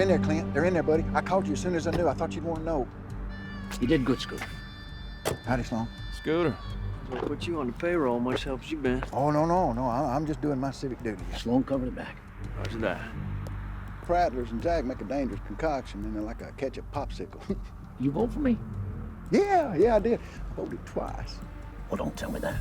in there, Clint. They're in there, buddy. I called you as soon as I knew. I thought you'd want to know. You did good, Scooter. Howdy, Sloan. Scooter. We'll put you on the payroll. Much help as you been. Oh, no. I'm just doing my civic duty. Sloan covered the back. Roger that. Prattlers and Jack make a dangerous concoction, and they're like a ketchup popsicle. You vote for me? Yeah, I did. I voted twice. Well, don't tell me that.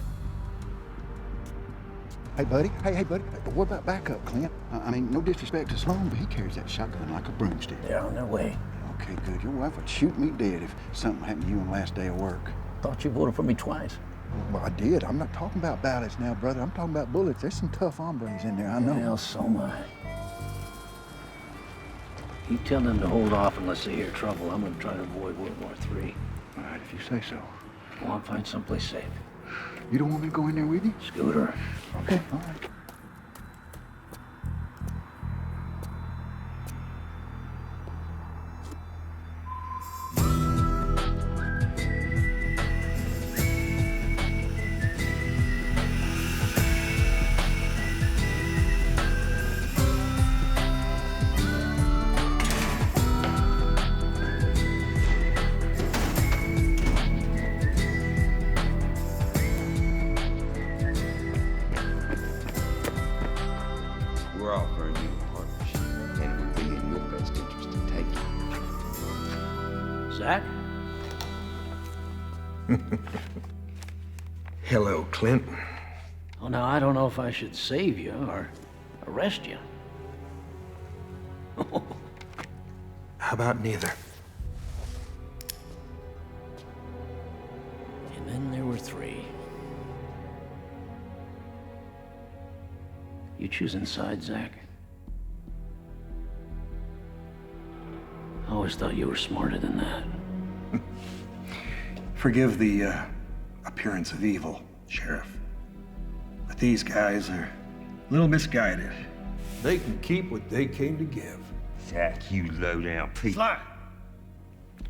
Hey, buddy. Hey, buddy. What about backup, Clint? I mean, no disrespect to Sloan, but he carries that shotgun like a broomstick. They're on their way. Okay, good. Your wife would shoot me dead if something happened to you on the last day of work. Thought you voted for me twice. Well, I did. I'm not talking about ballots now, brother. I'm talking about bullets. There's some tough hombres in there, I know. Well, so am I. You tell them to hold off unless they hear trouble. I'm gonna try to avoid World War III. All right, if you say so. I want to find someplace safe. You don't want me to go in there with you? Scooter. Okay, all right. We're offering you a partnership, and it would be in your best interest to take it. Zach? Hello, Clint. Oh, now, I don't know if I should save you or arrest you. How about neither? And then there were three. You choosing sides, Zach? I always thought you were smarter than that. Forgive the appearance of evil, Sheriff. But these guys are a little misguided. They can keep what they came to give. Zach, you low-down piece. Fly!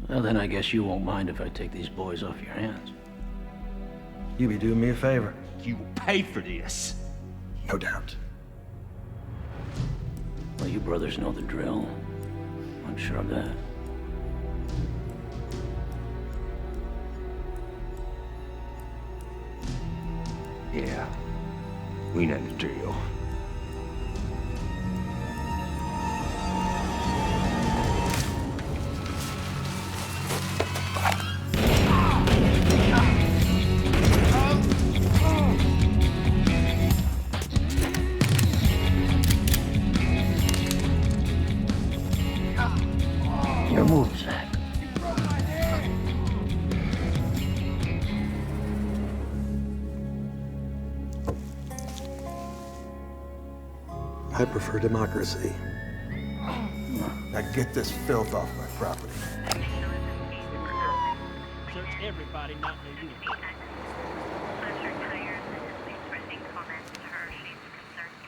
Well, then I guess you won't mind if I take these boys off your hands. You be doing me a favor. You will pay for this. No doubt. Well, you brothers know the drill. I'm sure of that. Yeah, we know the drill. Your move, Zach. I prefer democracy. Now get this filth off my property. Search everybody not in the uniform.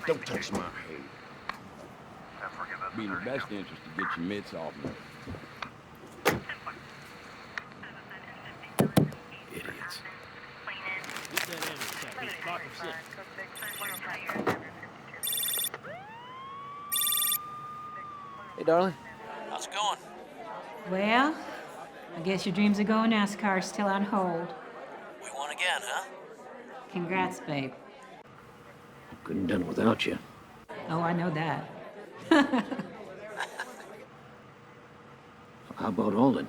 Don't touch my head. Be in your best interest to get your mitts off me. Idiots. Get that intercept. He's block of six. Hey, darling. How's it going? Well, I guess your dreams of going NASCAR are still on hold. We won again, huh? Congrats, babe. Couldn't have done it without you. Oh, I know that. How about Alden?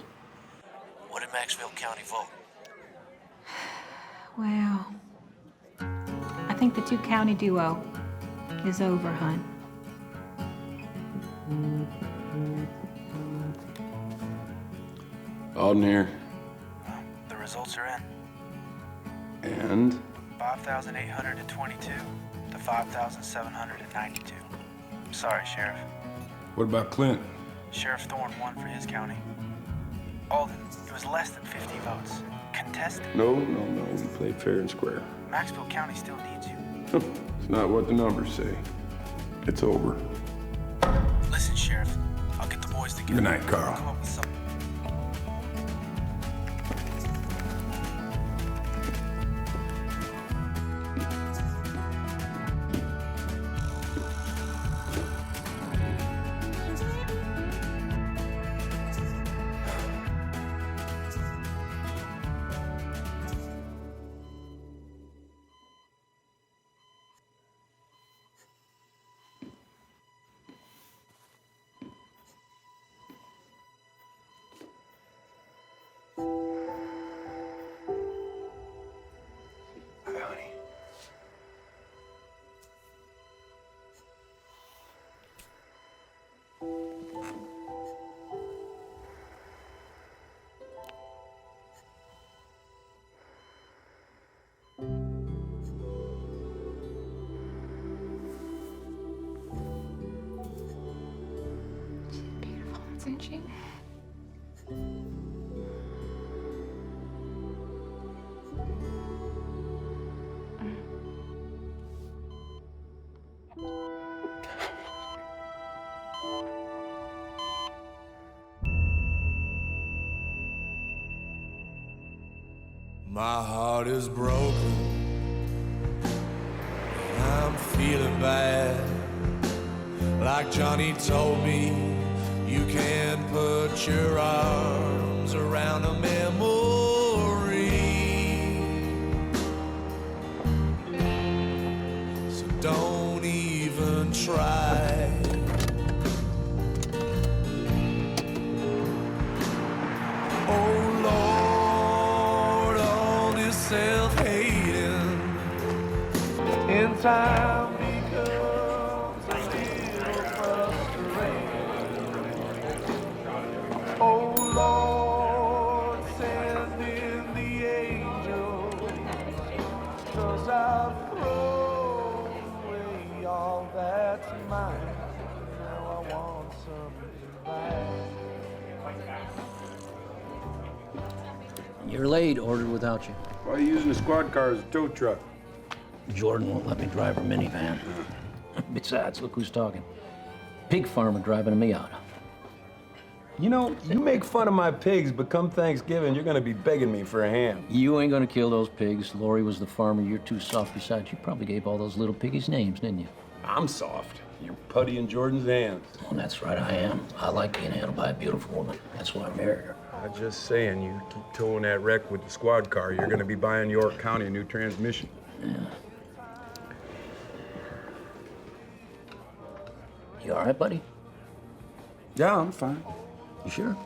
What did Maxville County vote? Well, I think the two-county duo is over, hon. Alden here. The results are in. And? 5,822 to 5,792. I'm sorry, Sheriff. What about Clint? Sheriff Thorn won for his county. Alden, it was less than 50 votes. Contested. No. We played fair and square. Maxville County still needs you. It's not what the numbers say. It's over. Listen, Sheriff. I'll get the boys together. Good night, Carl. We'll come up with something. isn't she? My heart is broken, and I'm feeling bad. Like Johnny told me, you can put your arms around a memory. So don't even try. Oh Lord, all this self-hating in time becomes a little frustrating. Oh Lord, send in the angels, 'cause I've thrown away all that's mine. Now I want something back. You're late, ordered without you. Why are you using the squad car as a tow truck? Jordan won't let me drive her minivan. Besides, look who's talking. Pig farmer driving a Miata. You know, you make fun of my pigs, but come Thanksgiving, you're gonna be begging me for a ham. You ain't gonna kill those pigs. Lori was the farmer. You're too soft. Besides, you probably gave all those little piggies names, didn't you? I'm soft. You're putty in Jordan's hands. Well, that's right, I am. I like being handled by a beautiful woman. That's why I married her. I'm just saying, you keep towing that wreck with the squad car, you're gonna be buying York County a new transmission. Yeah. You all right, buddy? Yeah, I'm fine. You sure?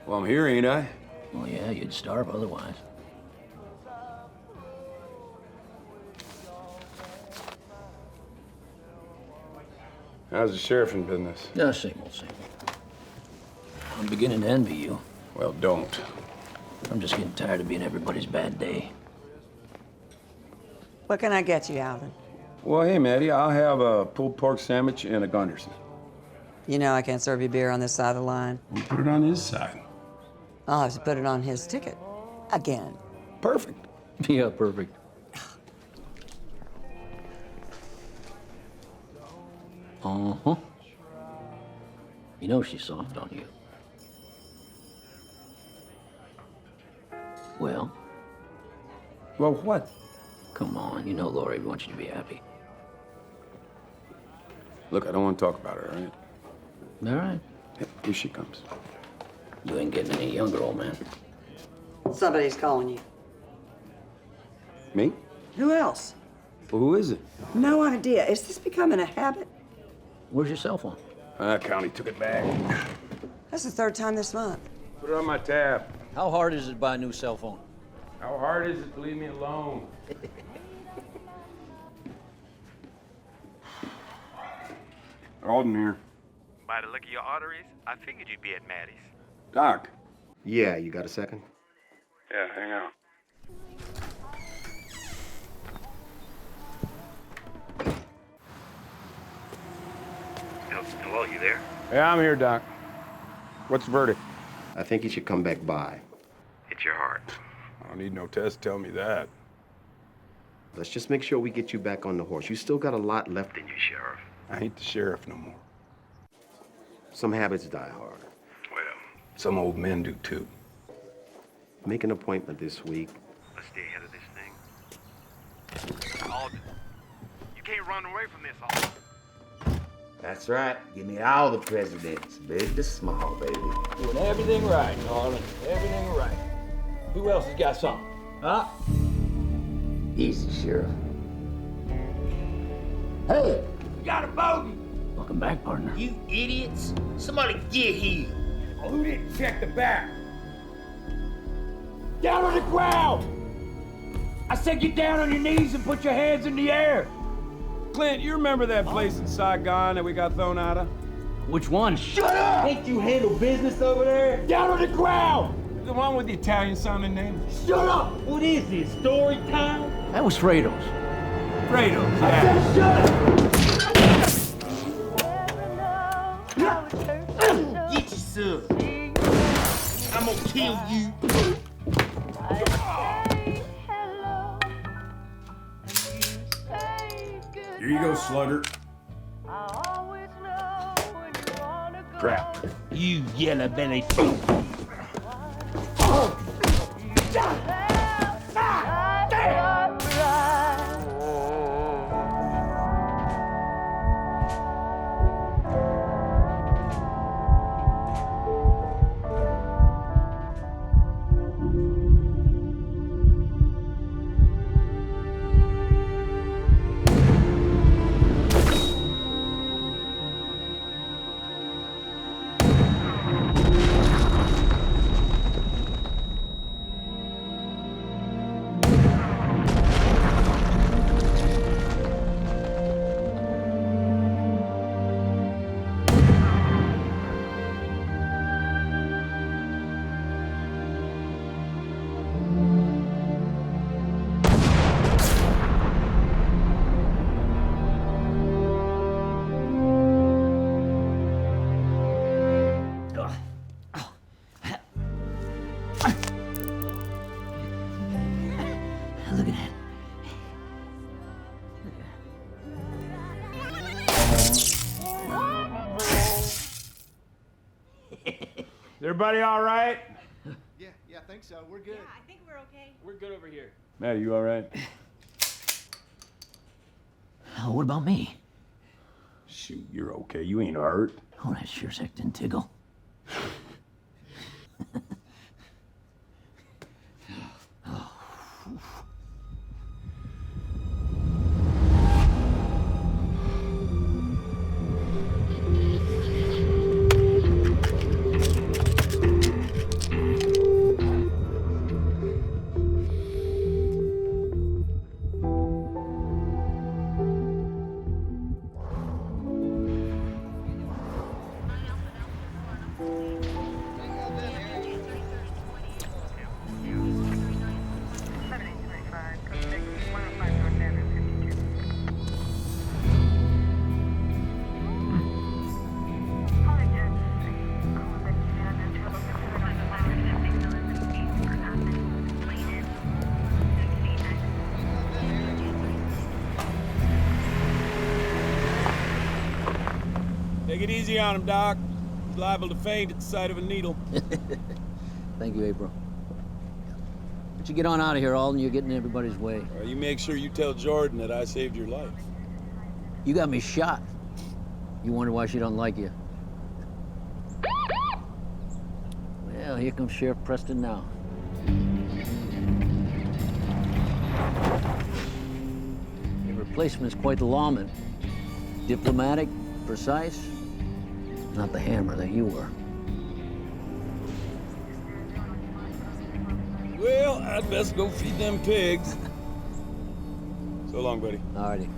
Well, I'm here, ain't I? Well, yeah, you'd starve otherwise. How's the sheriff in business? Yeah, same old, same old. I'm beginning to envy you. Well, don't. I'm just getting tired of being everybody's bad day. What can I get you, Alden? Well, hey, Maddie, I'll have a pulled pork sandwich and a Gunderson. You know I can't serve you beer on this side of the line. We'll put it on his side. I'll have to put it on his ticket. Again. Perfect. Yeah, perfect. Uh-huh. You know she's soft on you. Well? Well, what? Come on, you know Lori wants you to be happy. Look, I don't want to talk about her, all right? All right. Yeah, here she comes. You ain't getting any younger, old man. Somebody's calling you. Me? Who else? Well, who is it? No idea. Is this becoming a habit? Where's your cell phone? County took it back. That's the third time this month. Put it on my tab. How hard is it to buy a new cell phone? How hard is it to leave me alone? Alden here. By the look of your arteries, I figured you'd be at Maddie's. Doc. Yeah, you got a second? Yeah, hang on. Hello, you there? Yeah, I'm here, Doc. What's the verdict? I think you should come back by. It's your heart. I don't need no test to tell me that. Let's just make sure we get you back on the horse. You still got a lot left in you, Sheriff. I ain't the sheriff no more. Some habits die hard. Well, Some old men do too. Make an appointment this week. let's stay ahead of this thing. Alden, you can't run away from this, Alden. That's right. Give me all the presidents, big to small, baby. Doing everything right, darling. Everything right. Who else has got something? Huh? Easy, Sheriff. Hey! We got a bogey! Welcome back, partner. You idiots! Somebody get here! Oh, who didn't check the back? Down on the ground! I said get down on your knees and put your hands in the air. Clint, you remember that place in Saigon that we got thrown out of? Which one? Shut up! Can't you handle business over there? Down on the ground! The one with the Italian-sounding name? Shut up! What is this, story time? That was Fredo's. Fredo's, I yeah. said shut up! sir. I'm gonna kill you. Here you go, slugger. Prattler. You yellow belly fool. Look at that. Is everybody all right? Yeah, I think so. We're good. I think we're okay. We're good over here. Matt, are you all right? Oh, what about me? Shoot, you're okay. You ain't hurt. Oh, that sure as heck didn't tickle. Take it easy on him, Doc. He's liable to faint at the sight of a needle. Thank you, April. But you get on out of here, Alden. You're getting in everybody's way. You make sure you tell Jordan that I saved your life. You got me shot. You wonder why she don't like you. Well, here comes Sheriff Preston now. Your replacement's quite the lawman. Diplomatic, precise, not the hammer that you were. Well, I'd best go feed them pigs. So long, buddy. Alrighty.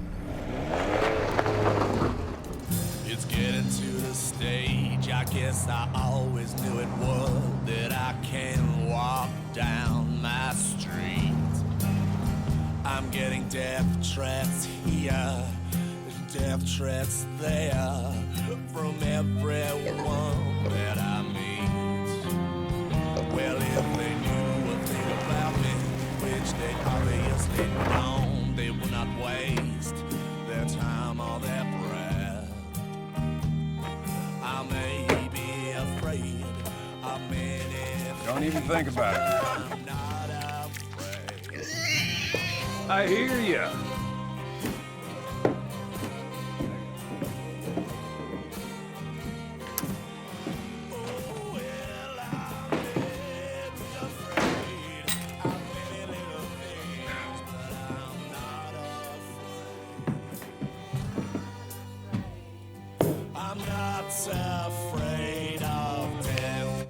It's getting to the stage, I guess I always knew it would, that I can walk down my street. I'm getting death threats here, death threats there, from everyone that I meet. Well, if they knew a thing about me, which they obviously don't, they would not waste their time or their breath. I may be afraid of many. Don't even think about it. I'm not afraid. I hear ya. I'm not afraid of death.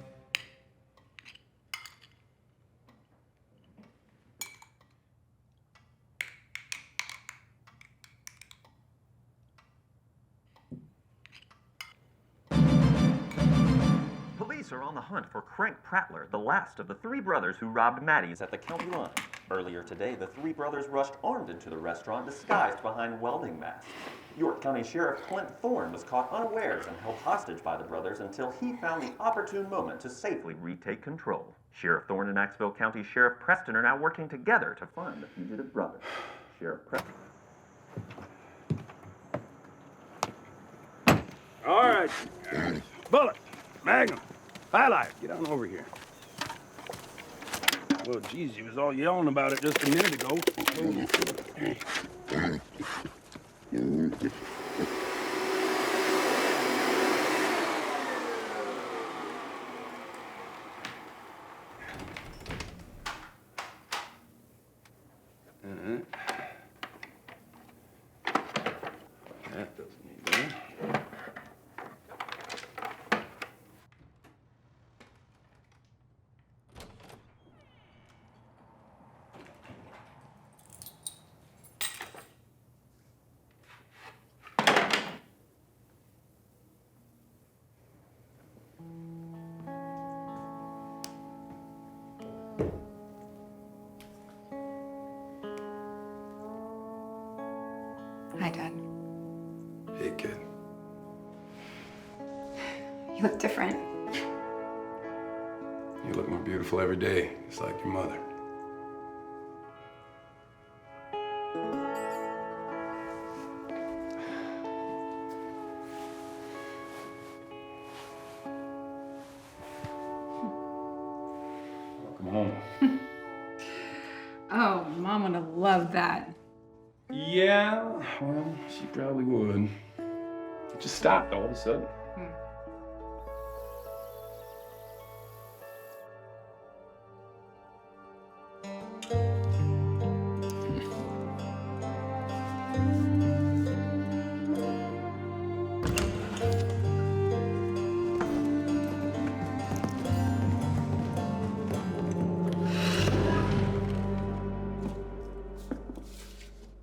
Police are on the hunt for Crank Prattler, the last of the three brothers who robbed Maddie's at the county line. Earlier today, the three brothers rushed armed into the restaurant, disguised behind welding masks. York County Sheriff Clint Thorn was caught unawares and held hostage by the brothers until he found the opportune moment to safely retake control. Sheriff Thorn and Knoxville County Sheriff Preston are now working together to find the fugitive brothers. Sheriff Preston. All right, guys. Bullet, Magnum, Highlight, get on over here. Well, geez, you was all yelling about it just a minute ago. That doesn't need that. Hi, Dad. Hey, kid. You look different. You look more beautiful every day, just like your mother. Welcome home. Oh, Mom would have loved that. Yeah, well, she probably would. It just stopped all of a sudden.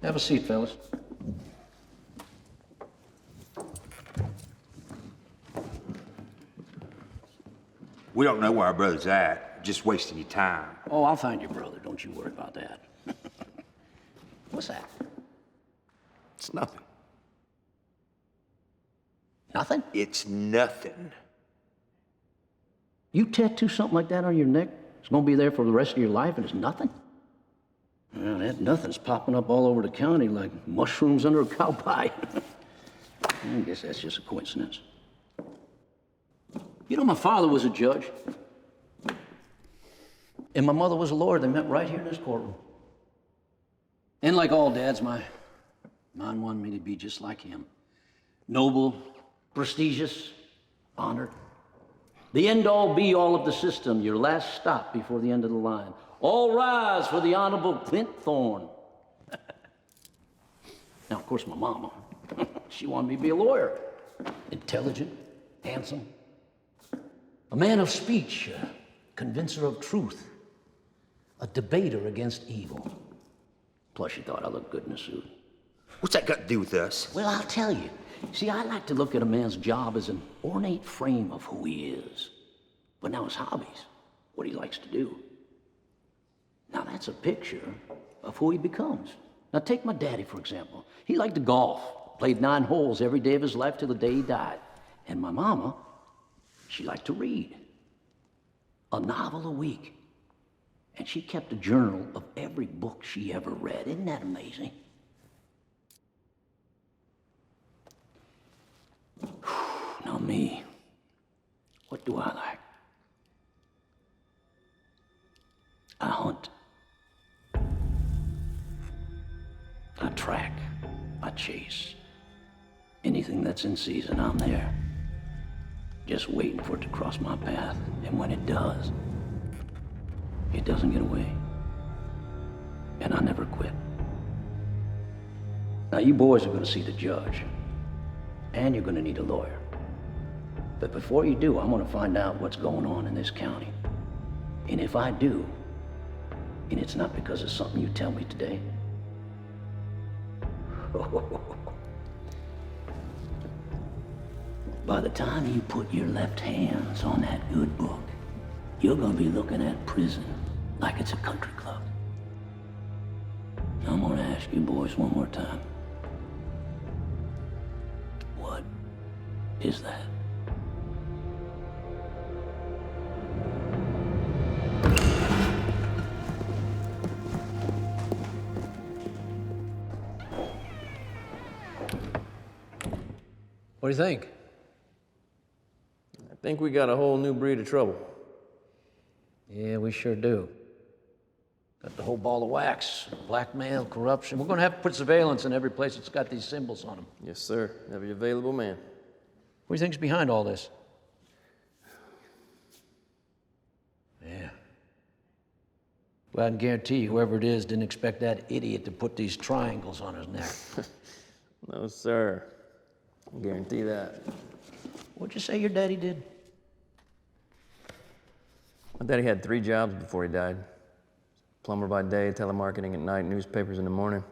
Have a seat, fellas. We don't know where our brother's at. Just wasting your time. Oh, I'll find your brother. Don't you worry about that. What's that? It's nothing. Nothing? It's nothing. You tattoo something like that on your neck? It's gonna be there for the rest of your life and it's nothing? Well, that nothing's popping up all over the county like mushrooms under a cow pie. I guess that's just a coincidence. You know, my father was a judge. And my mother was a lawyer. They met right here in this courtroom. And like all dads, mine wanted me to be just like him. Noble, prestigious, honored. The end-all, be-all of the system, your last stop before the end of the line. All rise for the Honorable Clint Thorn. Now, of course, my mama, she wanted me to be a lawyer. Intelligent, handsome, a man of speech, a convincer of truth, a debater against evil. Plus, she thought I looked good in a suit. What's that got to do with us? Well, I'll tell you. See, I like to look at a man's job as an ornate frame of who he is. But now his hobbies, what he likes to do. Now that's a picture of who he becomes. Now take my daddy, for example. He liked to golf, played 9 holes every day of his life till the day he died. And my mama, she liked to read. A novel a week. And she kept a journal of every book she ever read. Isn't that amazing? Now me, what do I like? I hunt. I track. I chase. Anything that's in season, I'm there. Just waiting for it to cross my path. And when it does, it doesn't get away. And I never quit. Now you boys are gonna see the judge. And you're gonna need a lawyer. But before you do, I'm gonna find out what's going on in this county. And if I do, and it's not because of something you tell me today, by the time you put your left hands on that good book, you're gonna be looking at prison like it's a country club. I'm gonna ask you boys one more time. is that? What do you think? I think we got a whole new breed of trouble. Yeah, we sure do. Got the whole ball of wax. Blackmail, corruption. We're gonna have to put surveillance in every place that's got these symbols on them. Yes, sir. Every available man. What do you think's behind all this? Yeah. Well, I can guarantee you, whoever it is didn't expect that idiot to put these triangles on his neck. No, sir. I guarantee that. What'd you say your daddy did? My daddy had 3 jobs before he died. Plumber by day, telemarketing at night, newspapers in the morning.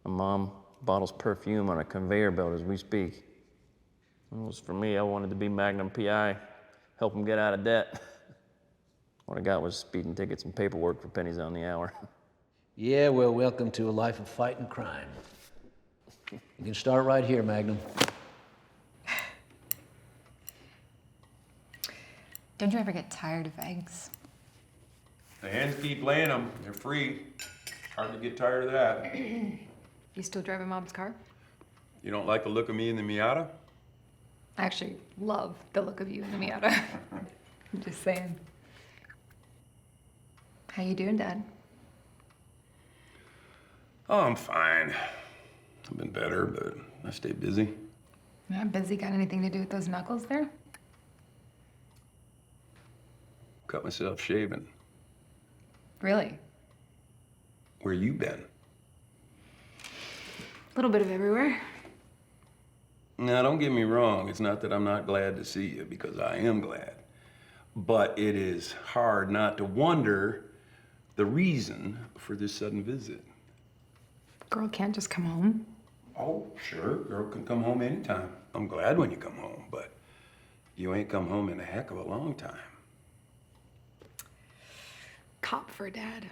My mom bottles perfume on a conveyor belt as we speak. It was for me, I wanted to be Magnum PI, help him get out of debt. What I got was speeding tickets and paperwork for pennies on the hour. Yeah, well, welcome to a life of fighting crime. You can start right here, Magnum. Don't you ever get tired of eggs? The hens keep laying them. They're free. Hard to get tired of that. You still driving Mom's car? You don't like the look of me in the Miata? I actually love the look of you in the Miata. I'm just saying. How you doing, Dad? Oh, I'm fine. I've been better, but I stay busy. Yeah, busy got anything to do with those knuckles there? Cut myself shaving. Really? Where you been? A little bit of everywhere. Now, don't get me wrong. It's not that I'm not glad to see you, because I am glad. But it is hard not to wonder the reason for this sudden visit. Girl can't just come home. Oh, sure. Girl can come home anytime. I'm glad when you come home, but you ain't come home in a heck of a long time. Cop for Dad.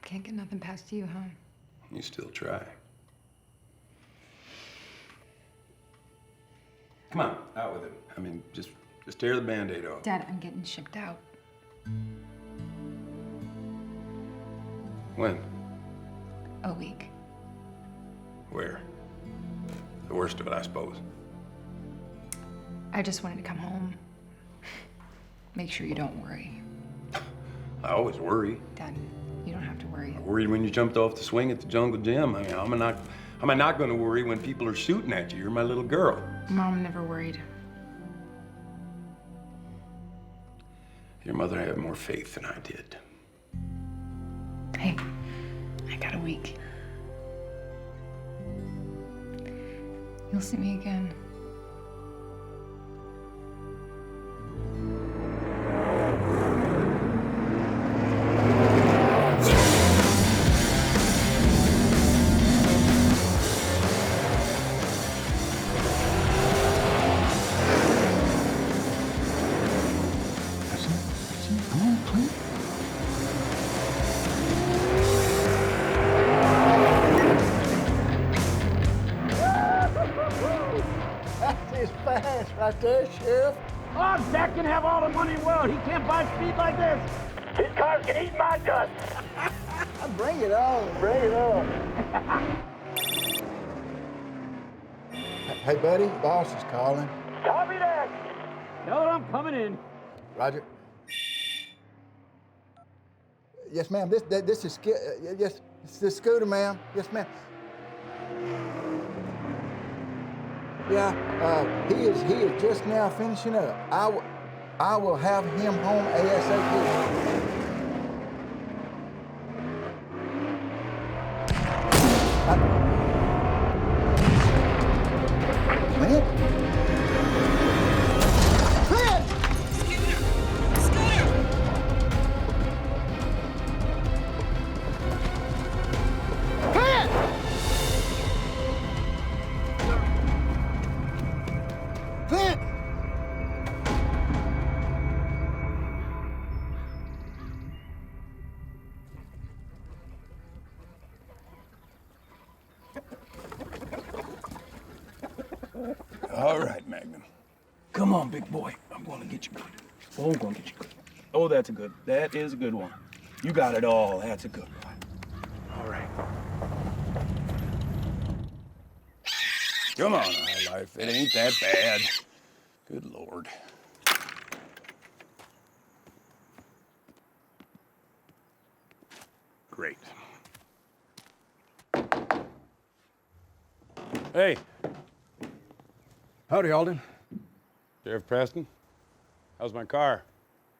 Can't get nothing past you, huh? You still try. Come on, out with it. I mean, just tear the Band-Aid off. Dad, I'm getting shipped out. When? A week. Where? The worst of it, I suppose. I just wanted to come home. Make sure you don't worry. I always worry. Dad, you don't have to worry. I worried when you jumped off the swing at the jungle gym. I mean, how am I not going to worry when people are shooting at you? You're my little girl. Mom never worried. Your mother had more faith than I did. Hey, I got a week. You'll see me again. Right there, Sheriff. Oh, Jack can have all the money in the world. He can't buy speed like this. His cars can eat my dust. Bring it on, bring it on. Hey, buddy, boss is calling. Copy that. Tell her I'm coming in. Roger. Yes, ma'am. This is yes, it's the scooter, ma'am. Yes, ma'am. Yeah, he is just now finishing up. I will have him home ASAP. Clint? Clint! Scooter! Clint! Clint! All right, Magnum. Come on, big boy. I'm gonna get you good. Oh, I'm gonna get you good. Oh, that's a good. That is a good one. You got it all. That's a good one. All right. Come on, High Life. It ain't that bad. Good Lord. Great. Hey. Howdy, Alden. Sheriff Preston. How's my car?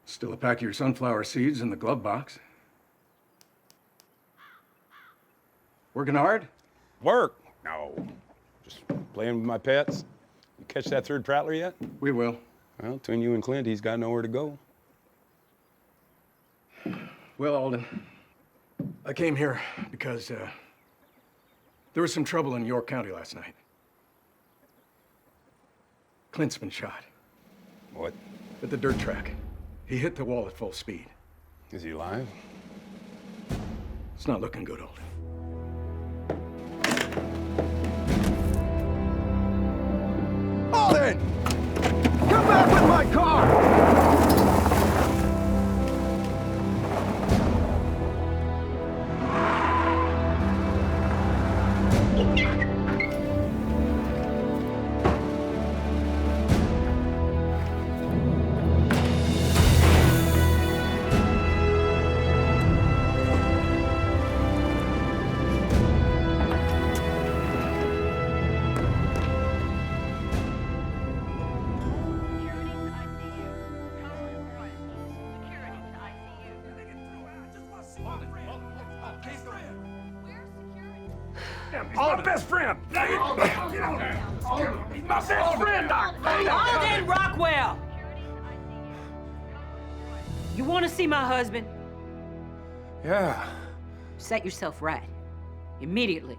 Still a pack of your sunflower seeds in the glove box. Working hard? Work? No. Just playing with my pets. You catch that third Prattler yet? We will. Well, between you and Clint, he's got nowhere to go. Well, Alden, I came here because there was some trouble in York County last night. Clint's been shot. What? At the dirt track. He hit the wall at full speed. Is he alive? It's not looking good, Alden. Alden! Come back with my car! He's my best friend! He's my best friend, Doc! Alden Rockwell! You want to see my husband? Yeah. Set yourself right. Immediately.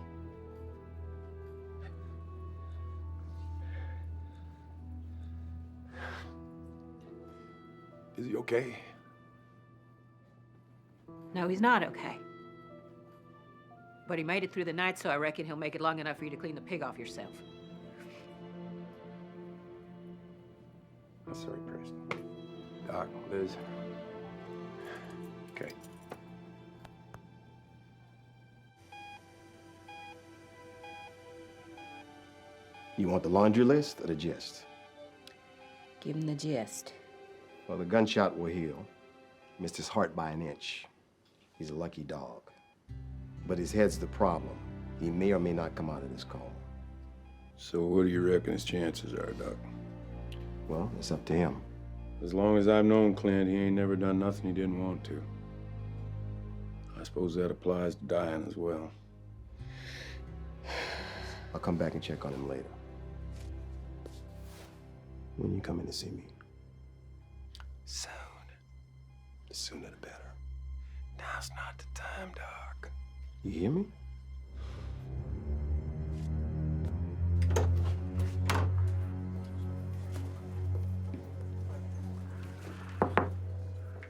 Is he okay? No, he's not okay. But he made it through the night, so I reckon he'll make it long enough for you to clean the pig off yourself. I'm sorry, Preston. Doc, Liz. Okay. You want the laundry list or the gist? Give him the gist. Well, the gunshot will heal. Missed his heart by an inch. He's a lucky dog. But his head's the problem. He may or may not come out of this coma. So what do you reckon his chances are, Doc? Well, it's up to him. As long as I've known Clint, he ain't never done nothing he didn't want to. I suppose that applies to dying as well. I'll come back and check on him later. When you come in to see me? Soon. The sooner the better. Now's not the time, Doc. You hear me?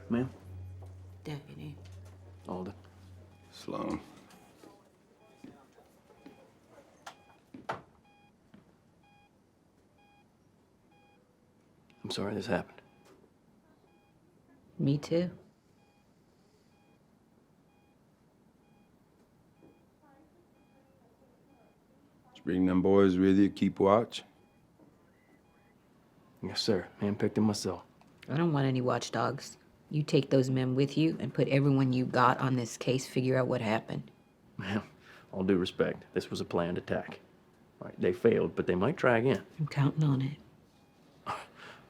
Ma'am? Deputy. Alden. Sloan. I'm sorry this happened. Me too. Just bring them boys with you, keep watch. Yes, sir. Handpicked them myself. I don't want any watchdogs. You take those men with you and put everyone you got on this case, figure out what happened. Ma'am, all due respect, this was a planned attack. All right, they failed, but they might try again. I'm counting on it.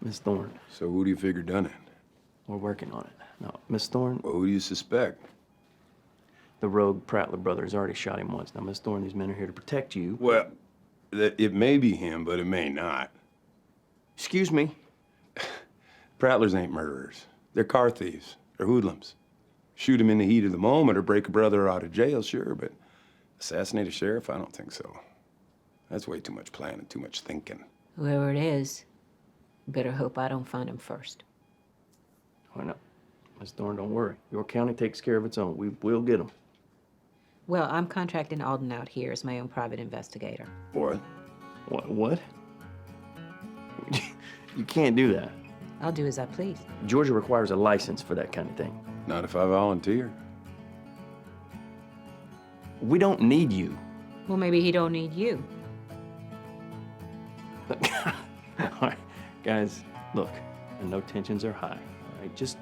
Miss Thorn. So who do you figure done it? We're working on it. Now, Miss Thorn... Well, who do you suspect? The rogue Prattler brothers already shot him once. Now, Miss Thorn, these men are here to protect you. Well, it may be him, but it may not. Excuse me? Prattlers ain't murderers. They're car thieves. They're hoodlums. Shoot him in the heat of the moment or break a brother out of jail, sure, but assassinate a sheriff? I don't think so. That's way too much planning, too much thinking. Whoever it is, better hope I don't find him first. Why not? Miss Thorn, don't worry. York County takes care of its own. We will get them. Well, I'm contracting Alden out here as my own private investigator. What? What? You can't do that. I'll do as I please. Georgia requires a license for that kind of thing. Not if I volunteer. We don't need you. Well, maybe he don't need you. All right, guys, look, no tensions are high, all right? Just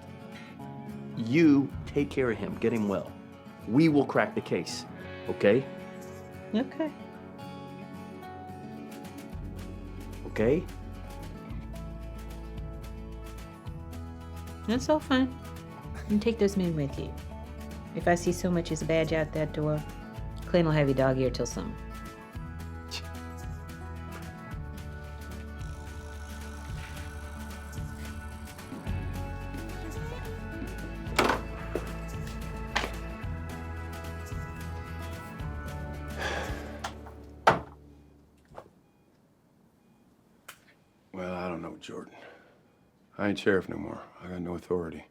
you take care of him, get him well. We will crack the case, okay? Okay. Okay? That's all fine. You can take those men with you. If I see so much as a badge out that door, Clint will have you dog ear till summer. Well, I don't know, Jordan. I ain't sheriff no more. I got no authority.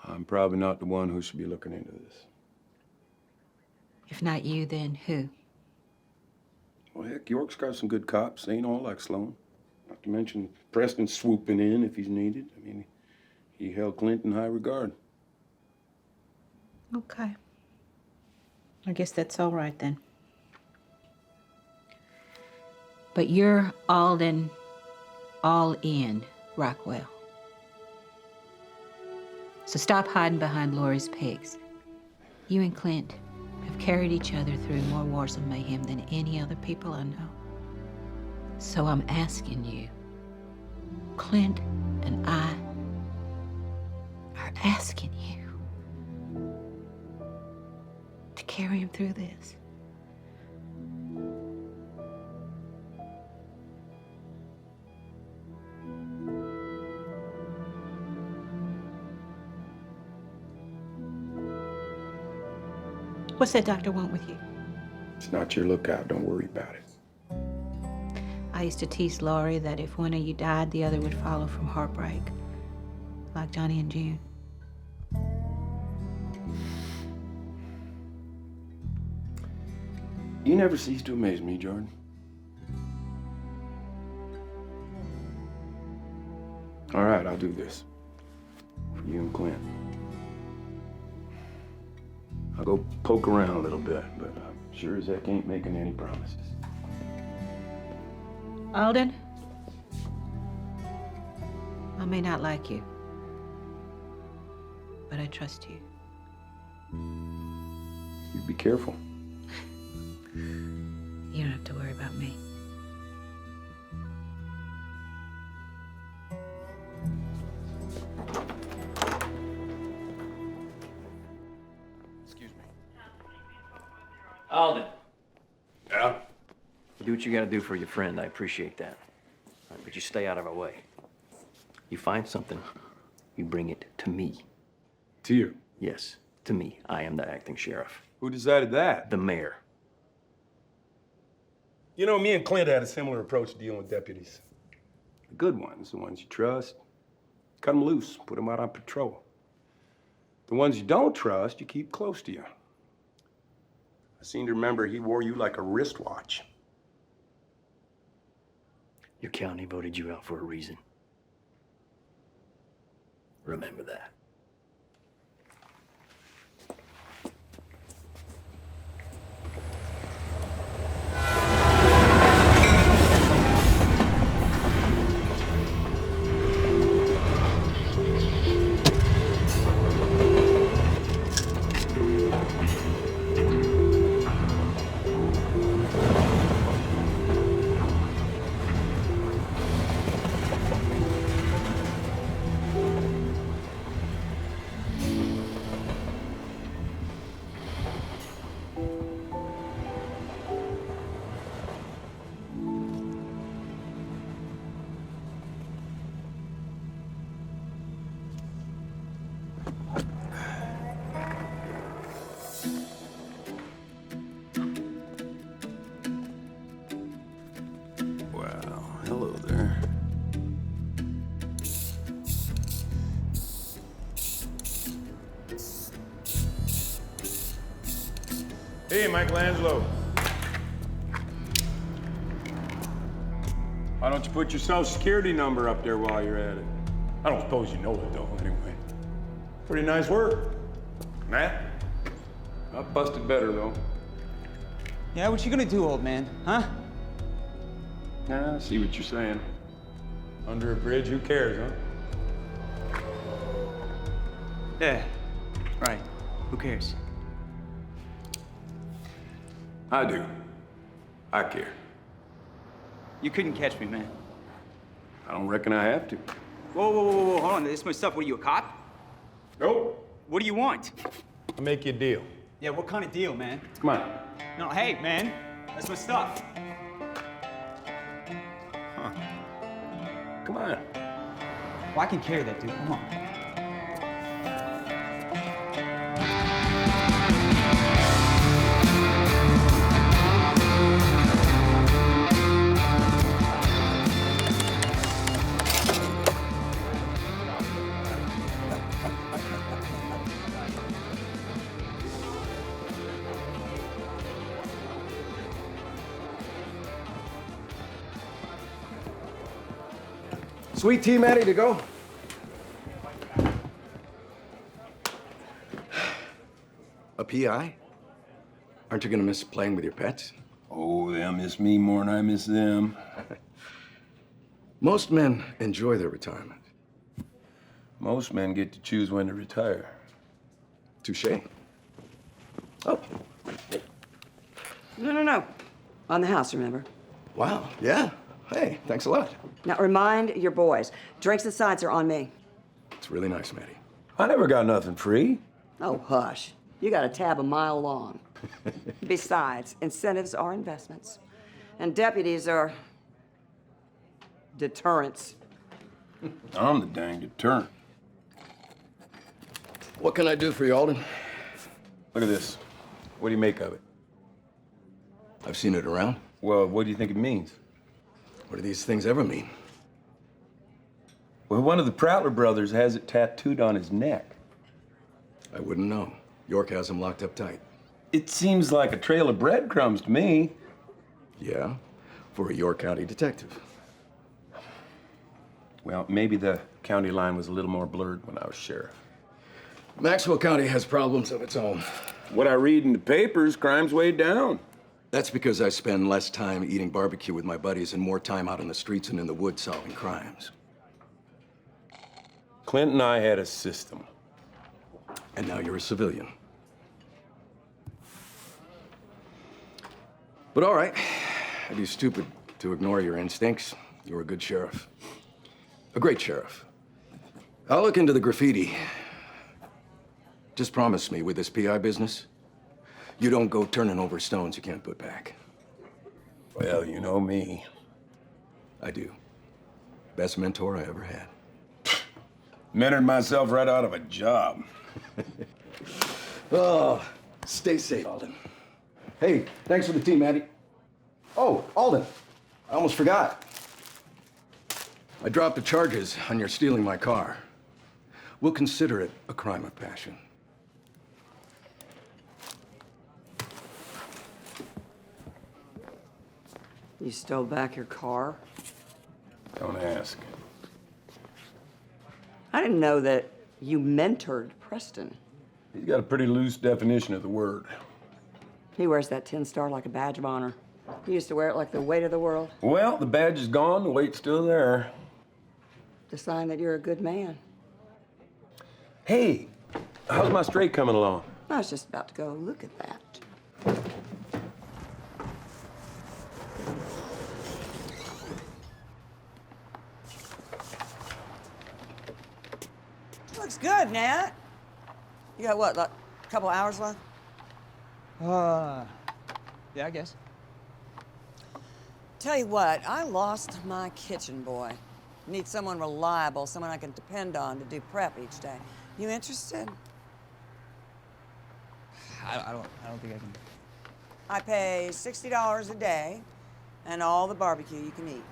I'm probably not the one who should be looking into this. If not you, then who? Well, heck, York's got some good cops. They ain't all like Sloan. Not to mention Preston swooping in if he's needed. I mean, he held Clint in high regard. Okay. I guess that's all right then. But you're Alden, all in Rockwell. So stop hiding behind Laurie's pigs. You and Clint have carried each other through more wars of mayhem than any other people I know. So I'm asking you, Clint and I are asking you to carry him through this. What's that doctor want with you? It's not your lookout. Don't worry about it. I used to tease Laurie that if one of you died, the other would follow from heartbreak, like Johnny and June. You never cease to amaze me, Jordan. All right, I'll do this. For you and Clint. I'll go poke around a little bit, but sure as heck ain't making any promises. Alden, I may not like you, but I trust you. You be careful. You don't have to worry about me. Alden. Yeah? Do what you gotta do for your friend. I appreciate that. All right, but you stay out of our way. You find something, you bring it to me. To you? Yes, to me. I am the acting sheriff. Who decided that? The mayor. You know, me and Clint had a similar approach to dealing with deputies. The good ones, the ones you trust, cut them loose, put them out on patrol. The ones you don't trust, you keep close to you. I seem to remember he wore you like a wristwatch. Your county voted you out for a reason. Remember that. Hello there. Hey, Michelangelo. Why don't you put your social security number up there while you're at it? I don't suppose you know it, though, anyway. Pretty nice work. Matt? I busted better, though. Yeah, what you gonna do, old man, huh? Yeah, I see what you're saying. Under a bridge, who cares, huh? Yeah, right. Who cares? I do. I care. You couldn't catch me, man. I don't reckon I have to. Whoa, whoa, whoa, whoa, hold on. This is my stuff. What are you, a cop? Nope. What do you want? I'll make you a deal. Yeah, what kind of deal, man? Come on. No, hey, man. That's my stuff. Huh. Come on. Well, I can carry that, dude. Come on. Sweet tea, Matty, to go? A PI? Aren't you gonna miss playing with your pets? Oh, they'll miss me more than I miss them. Most men enjoy their retirement. Most men get to choose when to retire. Touché. Oh. No. On the house, remember? Wow, yeah. Hey, thanks a lot. Now remind your boys, drinks and sides are on me. It's really nice, Matty. I never got nothing free. Oh, hush. You got a tab a mile long. Besides, incentives are investments, and deputies are deterrents. I'm the dang deterrent. What can I do for you, Alden? Look at this. What do you make of it? I've seen it around. Well, what do you think it means? What do these things ever mean? Well, one of the Prattler brothers has it tattooed on his neck. I wouldn't know. York has him locked up tight. It seems like a trail of breadcrumbs to me. Yeah, for a York County detective. Well, maybe the county line was a little more blurred when I was sheriff. Maxwell County has problems of its own. What I read in the papers, crime's way down. That's because I spend less time eating barbecue with my buddies and more time out on the streets and in the woods solving crimes. Clint and I had a system. And now you're a civilian. But all right, I'd be stupid to ignore your instincts. You're a good sheriff. A great sheriff. I'll look into the graffiti. Just promise me with this PI business, you don't go turning over stones you can't put back. Well, you know me. I do. Best mentor I ever had. Mentored myself right out of a job. Oh, stay safe, Alden. Hey, thanks for the tea, Matty. Oh, Alden, I almost forgot. I dropped the charges on your stealing my car. We'll consider it a crime of passion. You stole back your car? Don't ask. I didn't know that you mentored Preston. He's got a pretty loose definition of the word. He wears that 10 star like a badge of honor. He used to wear it like the weight of the world. Well, the badge is gone, the weight's still there. The sign that you're a good man. Hey, how's my straight coming along? I was just about to go look at that. Looks good, Nat. You got what, like a couple hours left? Yeah, I guess. Tell you what, I lost my kitchen boy. Need someone reliable, someone I can depend on to do prep each day. You interested? I don't think I can. I pay $60 a day and all the barbecue you can eat.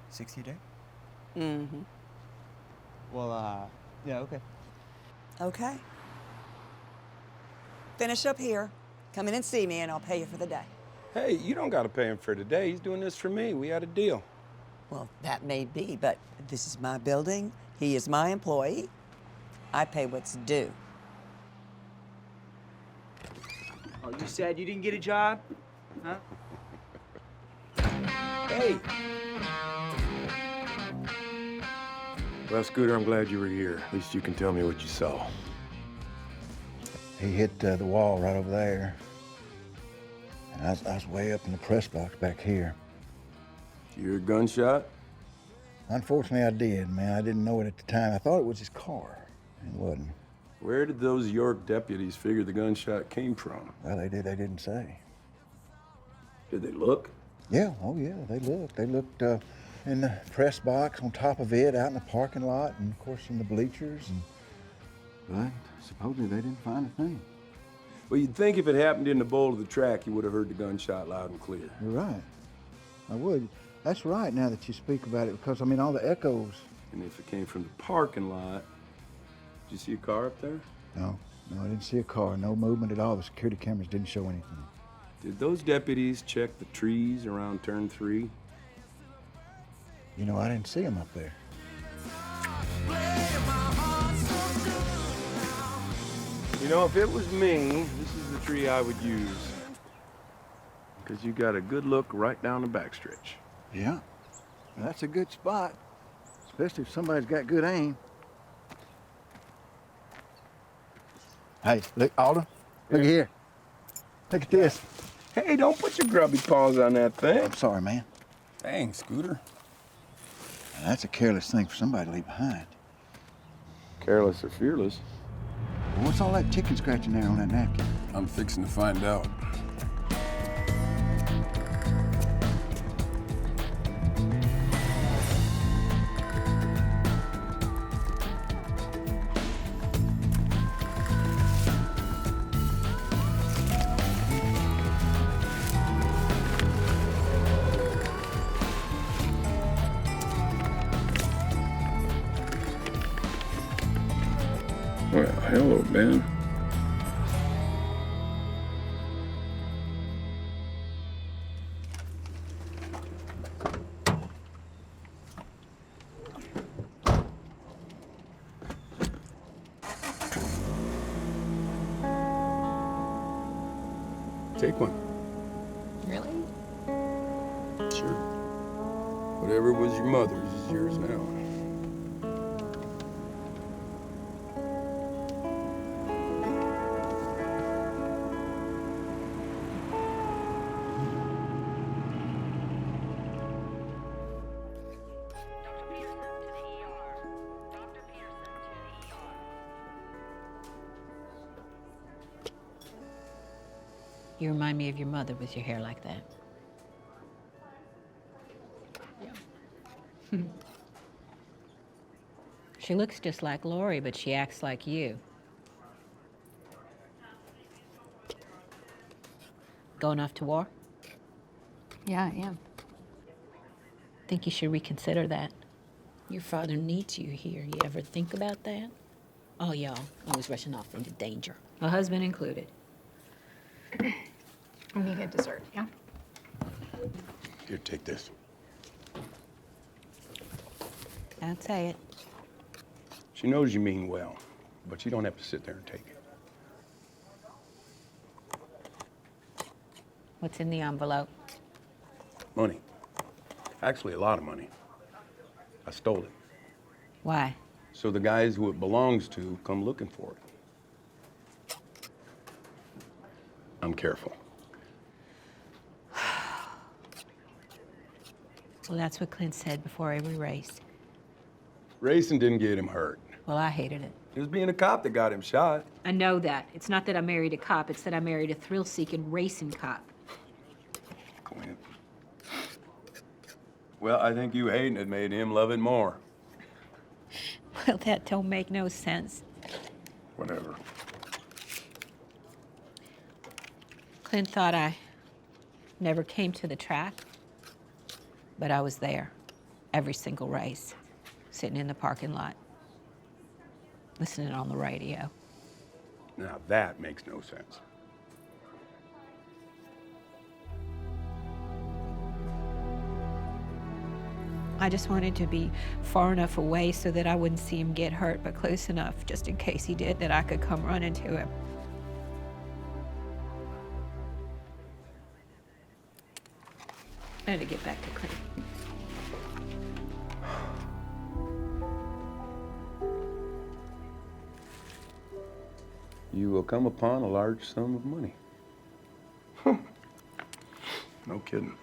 60 a day? Mm-hmm. Well, yeah, okay. Okay. Finish up here. Come in and see me and I'll pay you for the day. Hey, you don't gotta pay him for today. He's doing this for me. We had a deal. Well, that may be, but this is my building. He is my employee. I pay what's due. Oh, you said you didn't get a job? Huh? Hey! Well, Scooter, I'm glad you were here. At least you can tell me what you saw. He hit the wall right over there. And I was way up in the press box back here. You hear a gunshot? Unfortunately, I did, man. I didn't know it at the time. I thought it was his car. It wasn't. Where did those York deputies figure the gunshot came from? Well, they didn't say. Did they look? Yeah, oh yeah, they looked. They looked in the press box, on top of it, out in the parking lot, and of course in the bleachers. But supposedly they didn't find a thing. Well, you'd think if it happened in the bowl of the track, you would have heard the gunshot loud and clear. You're right. I would. That's right, now that you speak about it, because, I mean, all the echoes. And if it came from the parking lot, did you see a car up there? No, I didn't see a car. No movement at all. The security cameras didn't show anything. Did those deputies check the trees around turn 3? You know, I didn't see them up there. You know, if it was me, this is the tree I would use. Because you got a good look right down the backstretch. Yeah, that's a good spot, especially if somebody's got good aim. Hey, look, Alden, look here. Look at this. Hey, don't put your grubby paws on that thing. I'm sorry, man. Dang, Scooter. Now, that's a careless thing for somebody to leave behind. Careless or fearless? Well, what's all that chicken scratching there on that napkin? I'm fixing to find out. Well, hello, Ben. Take one. Really? Sure. Whatever was your mother's is yours now. You remind me of your mother with your hair like that. Yeah. She looks just like Lori, but she acts like you. Going off to war? Yeah, I am. Think you should reconsider that. Your father needs you here. You ever think about that? Oh, y'all always rushing off into danger. A husband included. We need a dessert, yeah? Here, take this. I'd say it. She knows you mean well, but you don't have to sit there and take it. What's in the envelope? Money. Actually, a lot of money. I stole it. Why? So the guys who it belongs to come looking for it. I'm careful. Well, that's what Clint said before every race. Racing didn't get him hurt. Well, I hated it. It was being a cop that got him shot. I know that. It's not that I married a cop, it's that I married a thrill-seeking racing cop. Clint. Well, I think you hating it made him love it more. Well, that don't make no sense. Whatever. Clint thought I never came to the track, but I was there every single race, sitting in the parking lot, listening on the radio. Now that makes no sense. I just wanted to be far enough away so that I wouldn't see him get hurt, but close enough, just in case he did, that I could come running to him. I had to get back to Clint. You will come upon a large sum of money. No kidding.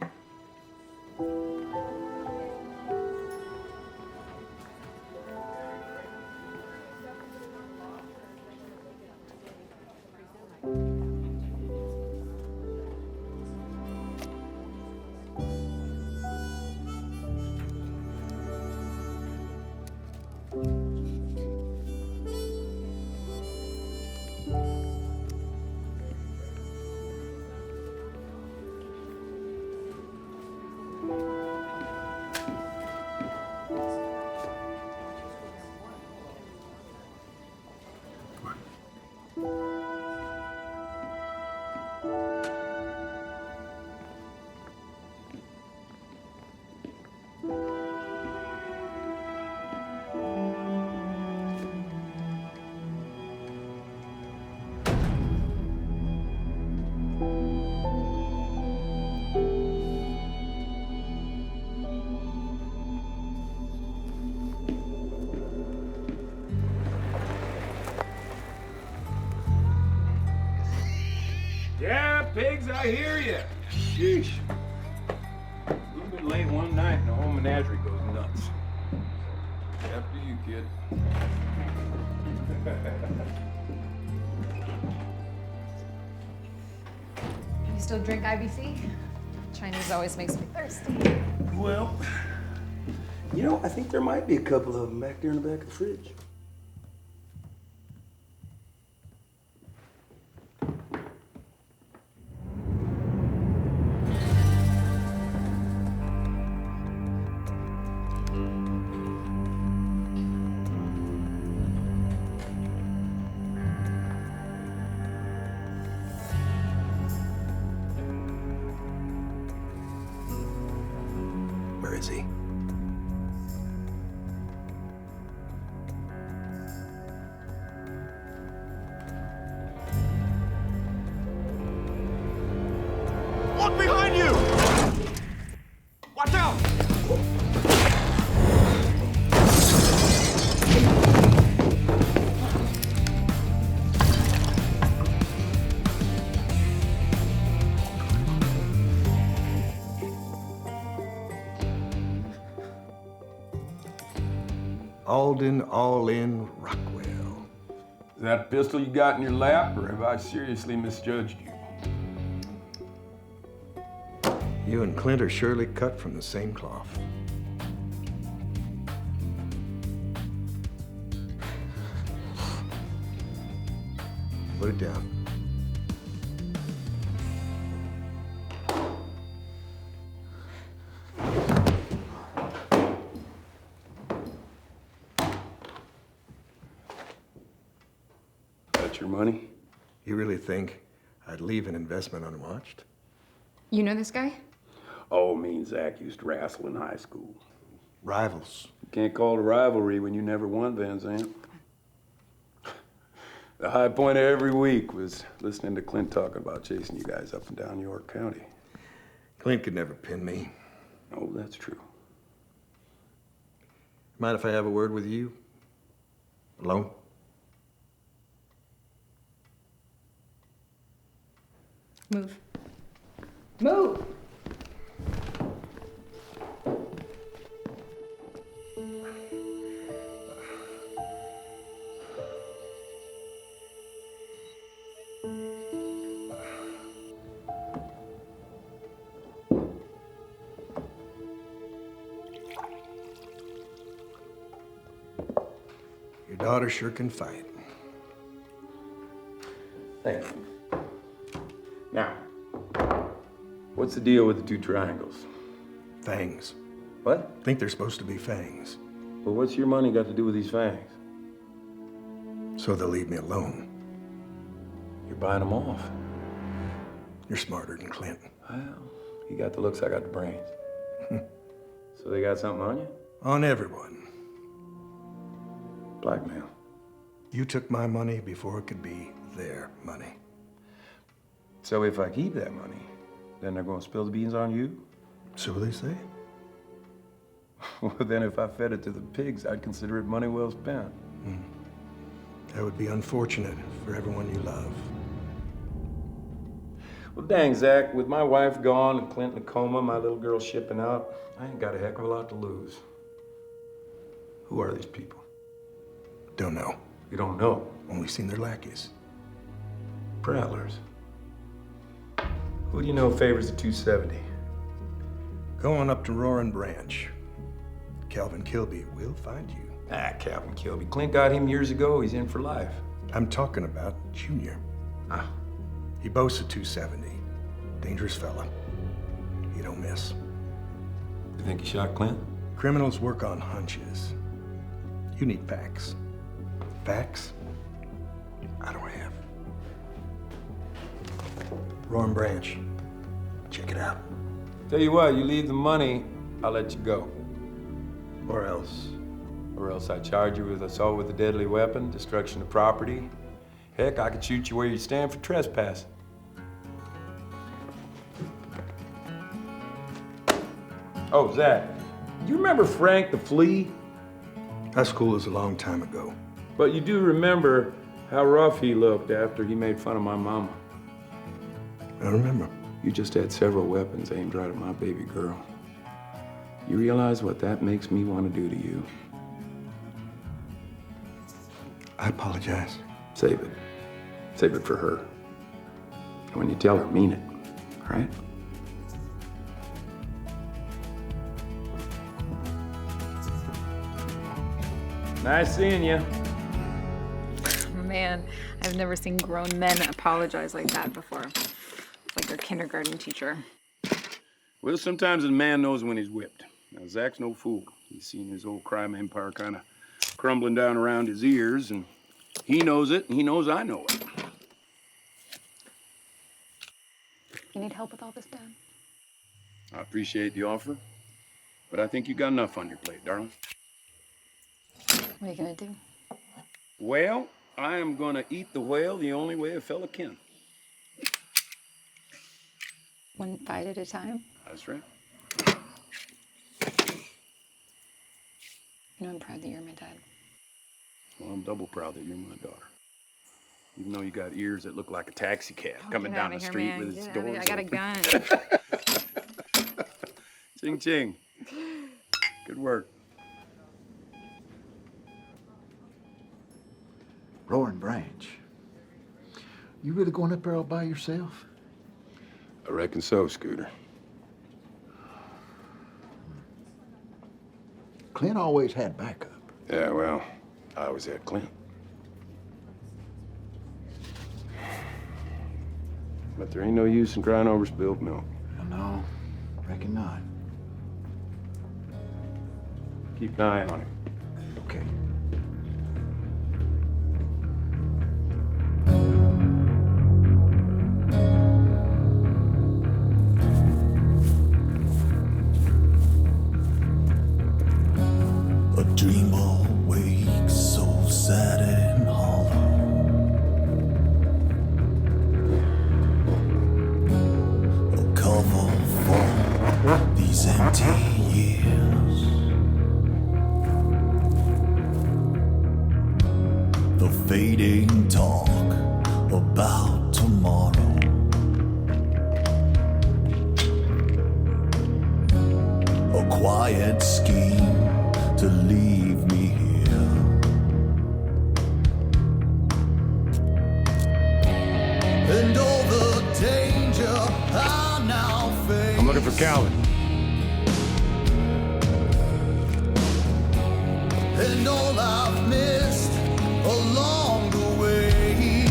Yeah, pigs, I hear you. Sheesh. A little bit late one night and the whole menagerie goes nuts. After you, kid. You still drink IBC? Chinese always makes me thirsty. Well, you know, I think there might be a couple of them back there in the back of the fridge. Where is he? Look behind you! Watch out! Alden, all in Rockwell. Is that a pistol you got in your lap, or have I seriously misjudged you? You and Clint are surely cut from the same cloth. Put it down. That's your money? You really think I'd leave an investment unwatched? You know this guy? Oh, me and Zach used to wrestle in high school. Rivals. You can't call it a rivalry when you never won, Van Zandt. The high point of every week was listening to Clint talking about chasing you guys up and down York County. Clint could never pin me. Oh, that's true. Mind if I have a word with you? Alone? Move. Move! Your daughter sure can fight. Thank you. Now, what's the deal with the two triangles? Fangs. What? Think they're supposed to be fangs. Well, what's your money got to do with these fangs? So they'll leave me alone. You're buying them off. You're smarter than Clint. Well, you got the looks, I got the brains. So they got something on you? On everyone. Blackmail. You took my money before it could be their money. So if I keep that money, then they're gonna spill the beans on you? So they say. Well, then if I fed it to the pigs, I'd consider it money well spent. That would be unfortunate for everyone you love. Well, dang, Zach, with my wife gone and Clint in a coma, my little girl shipping out, I ain't got a heck of a lot to lose. Who are these people? Don't know. You don't know? Only seen their lackeys. Prattlers. Who do you know favors the 270? Go on up to Roaring Branch. Calvin Kilby will find you. Ah, Calvin Kilby. Clint got him years ago. He's in for life. I'm talking about Junior. Ah. He boasts a 270. Dangerous fella. He don't miss. You think he shot Clint? Criminals work on hunches. You need facts. Facts? I don't have. Roaring Branch. Check it out. Tell you what, you leave the money, I'll let you go. Or else? Or else I charge you with assault with a deadly weapon, destruction of property. Heck, I could shoot you where you stand for trespassing. Oh, Zach, do you remember Frank the Flea? That school is a long time ago. But you do remember how rough he looked after he made fun of my mama. I remember. You just had several weapons aimed right at my baby girl. You realize what that makes me want to do to you? I apologize. Save it. Save it for her. And when you tell her, mean it, all right? Nice seeing you. Man, I've never seen grown men apologize like that before. It's like their kindergarten teacher. Well, sometimes a man knows when he's whipped. Now, Zach's no fool. He's seen his old crime empire kind of crumbling down around his ears, and he knows it, and he knows I know it. You need help with all this, Dad? I appreciate the offer, but I think you got enough on your plate, darling. What are you gonna do? Well, I am gonna eat the whale the only way a fella can. One bite at a time? That's right. You know, I'm proud that you're my dad. Well, I'm double proud that you're my daughter. Even though you got ears that look like a taxi cab coming Get down outta the here, street man. with its Get outta doors here. I got a open. Ching ching. Good work. Roaring Branch. You really going up there all by yourself? I reckon so, Scooter. Clint always had backup. Yeah, well, I always had Clint. But there ain't no use in crying over spilled milk. No, reckon not. Keep an eye on him. Okay. A dreamer wakes so sad and hollow. A cover for these empty years. The fading talk about tomorrow. A quiet scheme to leave me here. And all the danger I now face. I'm looking for Calvin. And all I've missed along the way.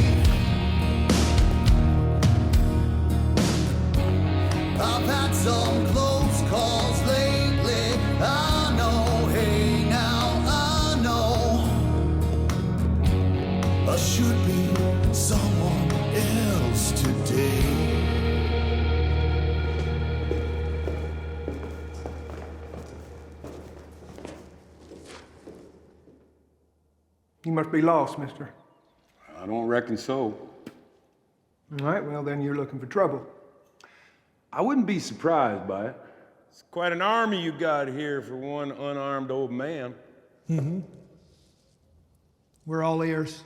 I've had some close calls lately. I know, hey now I know I should be someone else today. must be lost, mister. I don't reckon so. All right, well, then you're looking for trouble. I wouldn't be surprised by it. It's quite an army you got here for one unarmed old man. Mm-hmm. We're all ears.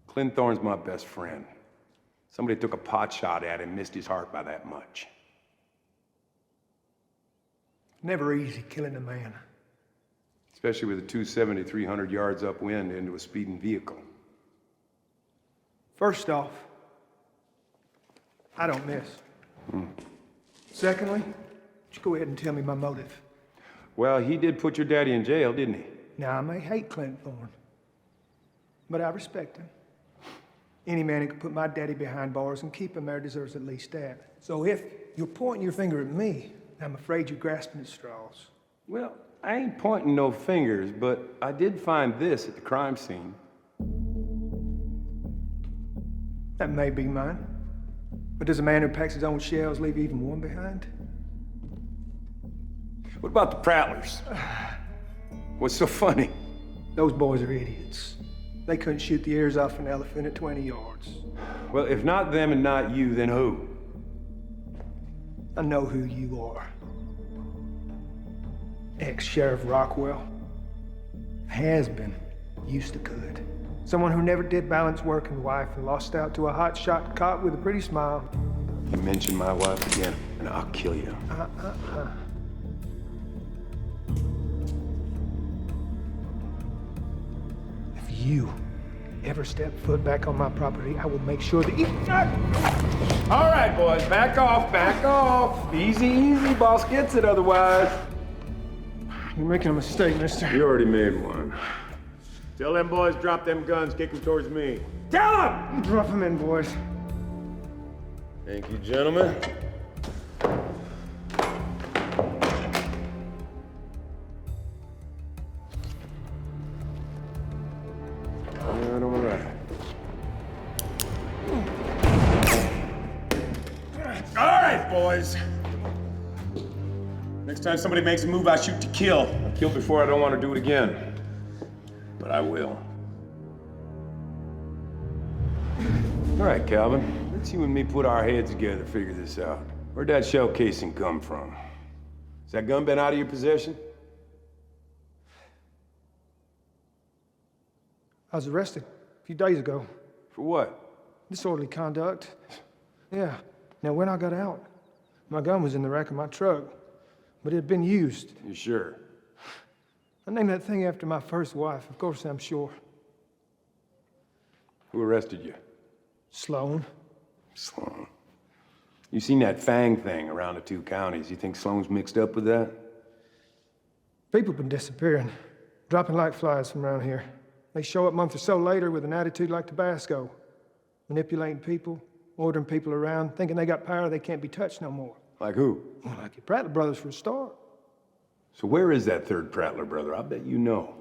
Clint Thorne's my best friend. Somebody took a pot shot at him, missed his heart by that much. Never easy killing a man. Especially with a 270 300 yards upwind into a speeding vehicle. First off, I don't miss. Secondly, why don't you go ahead and tell me my motive? Well, he did put your daddy in jail, didn't he? Now, I may hate Clint Thorne, but I respect him. Any man who can put my daddy behind bars and keep him there deserves at least that. So if you're pointing your finger at me, I'm afraid you're grasping at straws. Well, I ain't pointing no fingers, but I did find this at the crime scene. That may be mine. But does a man who packs his own shells leave even one behind? What about the Prattlers? What's so funny? Those boys are idiots. They couldn't shoot the ears off an elephant at 20 yards. Well, if not them and not you, then who? I know who you are. Ex-Sheriff Rockwell. Has been. Used to could. Someone who never did balance work and wife and lost out to a hot-shot cop with a pretty smile. You mention my wife again, and I'll kill you. If you ever step foot back on my property, I will make sure that you... All right, boys, back off, back off. Easy, easy. Boss gets it otherwise. You're making a mistake, mister. You already made one. Tell them boys drop them guns, kick them towards me. Tell them! Drop them in, boys. Thank you, gentlemen. All right. All right, boys. Next time somebody makes a move, I shoot to kill. I killed before, I don't want to do it again. But I will. All right, Calvin. Let's you and me put our heads together to figure this out. Where'd that shell casing come from? Has that gun been out of your possession? I was arrested a few days ago. For what? Disorderly conduct. Yeah. Now, when I got out, my gun was in the rack of my truck, but it had been used. You sure? I named that thing after my first wife. Of course, I'm sure. Who arrested you? Sloan. Sloan. You seen that Fang thing around the two counties. You think Sloan's mixed up with that? People been disappearing, dropping like flies from around here. They show up a month or so later with an attitude like Tabasco, manipulating people, ordering people around, thinking they got power they can't be touched no more. Like who? Well, like your Prattler brothers for a start. So where is that third Prattler brother? I bet you know.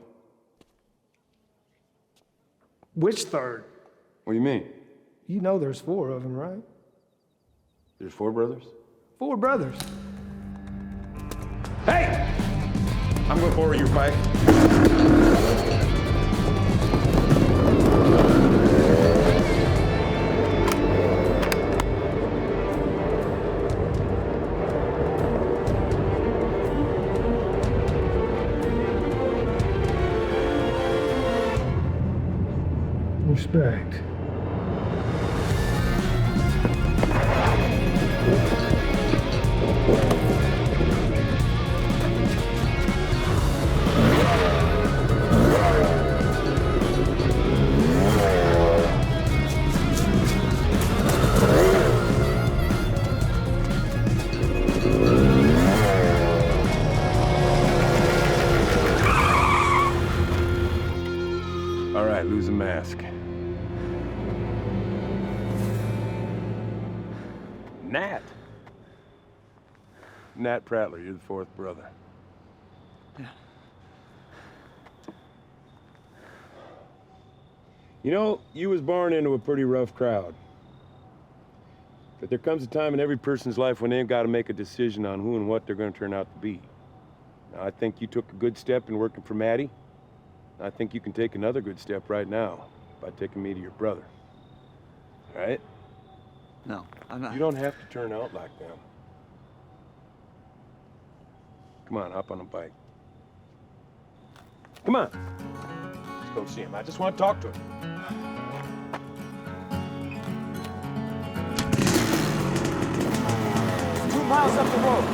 Which third? What do you mean? You know there's 4 of them, right? There's 4 brothers? 4 brothers. Hey! I'm going forward your fight. Respect. All right, lose a mask. Nat. Nat Prattler, you're the 4th brother. Yeah. You know, you was born into a pretty rough crowd. But there comes a time in every person's life when they've got to make a decision on who and what they're going to turn out to be. Now, I think you took a good step in working for Maddie. I think you can take another good step right now by taking me to your brother. All right? No, I'm not. You don't have to turn out like them. Come on, hop on a bike. Come on. Let's go see him. I just want to talk to him. 2 miles up the road.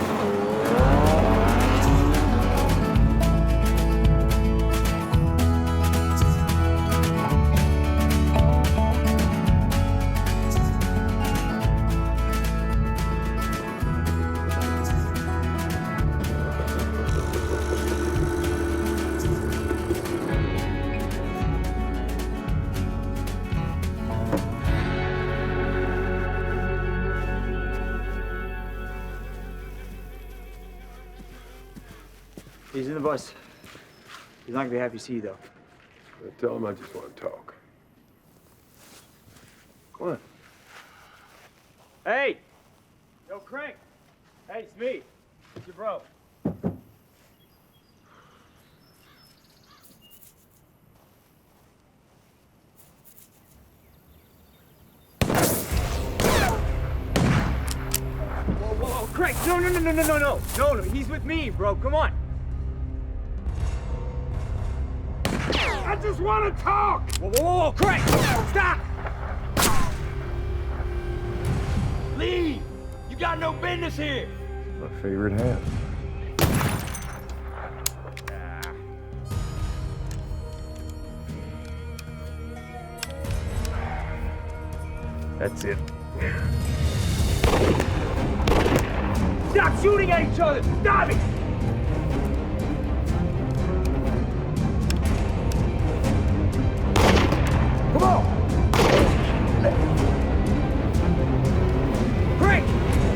He's in the bus. He's not gonna be happy to see you, though. Tell him I just want to talk. Come on. Hey! Yo, Crank! Hey, it's me. It's your bro. Whoa, Crank! No, he's with me, bro. Come on. I just want to talk! Whoa, Crank! Stop! Leave! You got no business here! My favorite hat. That's it. Stop shooting at each other! Stop it! Come on! Crank!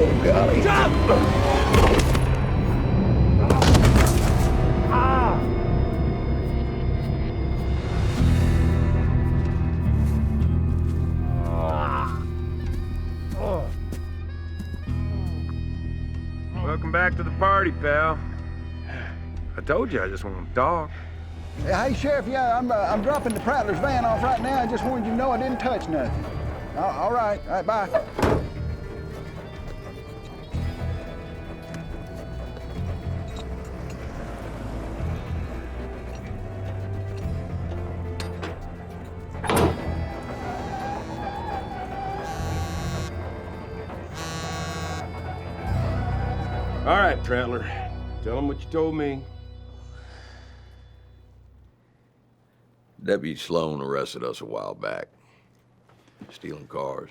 Oh, golly. Jump! Ah! Welcome back to the party, pal. I told you I just want to talk. Hey, Sheriff, yeah, I'm dropping the Prattler's van off right now. I just wanted you to know I didn't touch nothing. All right, bye. All right, Prattler. Tell him what you told me. Deputy Sloan arrested us a while back, stealing cars.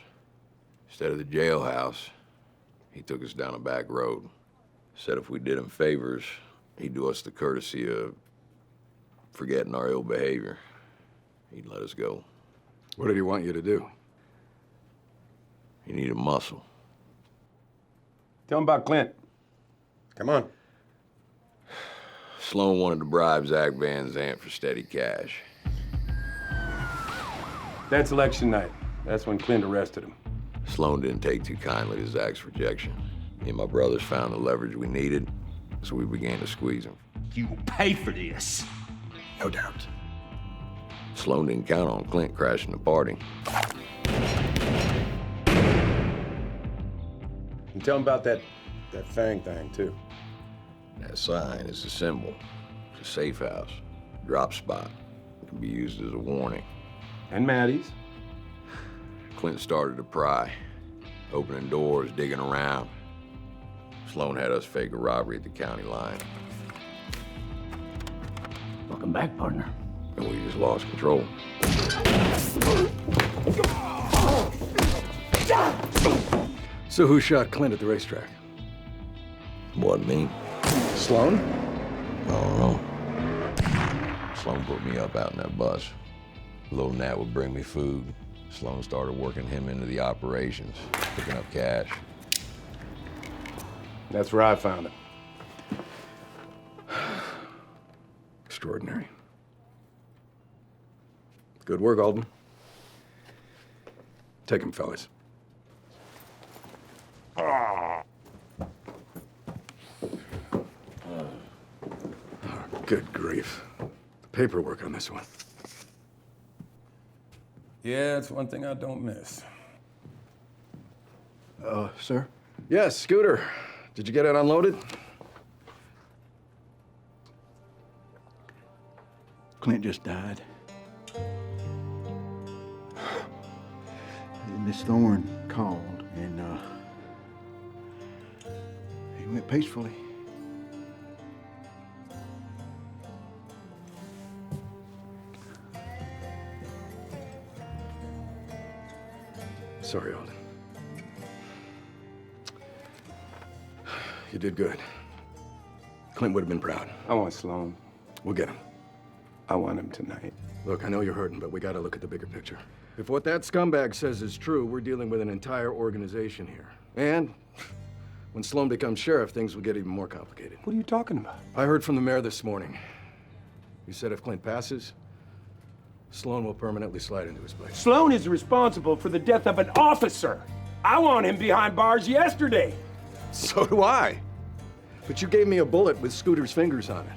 Instead of the jailhouse, he took us down a back road. Said if we did him favors, he'd do us the courtesy of forgetting our ill behavior. He'd let us go. What did he want you to do? He needed muscle. Tell him about Clint. Come on. Sloan wanted to bribe Zach Van Zant for steady cash. That's election night. That's when Clint arrested him. Sloan didn't take too kindly to Zach's rejection. Me and my brothers found the leverage we needed, so we began to squeeze him. You will pay for this. No doubt. Sloan didn't count on Clint crashing the party. And tell him about that Fang thing, too. That sign is a symbol. It's a safe house, drop spot. It can be used as a warning. And Maddie's. Clint started to pry, opening doors, digging around. Sloan had us fake a robbery at the county line. Welcome back, partner. And we just lost control. So who shot Clint at the racetrack? Wasn't me. Sloan? I don't know. Sloan put me up out in that bus. Little Nat would bring me food. Sloan started working him into the operations, picking up cash. That's where I found it. Extraordinary. Good work, Alden. Take him, fellas. Good grief. The paperwork on this one. Yeah, it's one thing I don't miss. Sir? Yes, Scooter. Did you get it unloaded? Clint just died. Miss Thorn called, and he went peacefully. Sorry, Alden. You did good. Clint would have been proud. I want Sloan. We'll get him. I want him tonight. Look, I know you're hurting, but we gotta look at the bigger picture. If what that scumbag says is true, we're dealing with an entire organization here. And when Sloan becomes sheriff, things will get even more complicated. What are you talking about? I heard from the mayor this morning. He said if Clint passes, Sloan will permanently slide into his place. Sloan is responsible for the death of an officer. I want him behind bars yesterday. So do I. But you gave me a bullet with Scooter's fingers on it.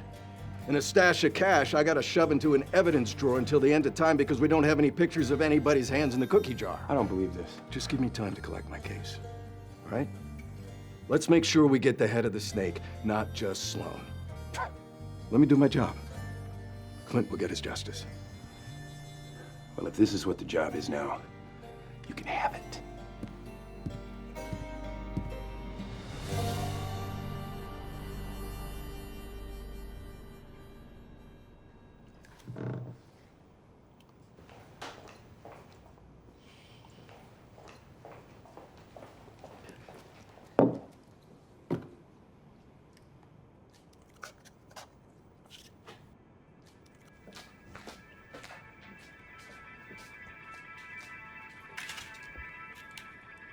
And a stash of cash I gotta shove into an evidence drawer until the end of time because we don't have any pictures of anybody's hands in the cookie jar. I don't believe this. Just give me time to collect my case, all right? Let's make sure we get the head of the snake, not just Sloan. Let me do my job. Clint will get his justice. Well, if this is what the job is now, you can have it.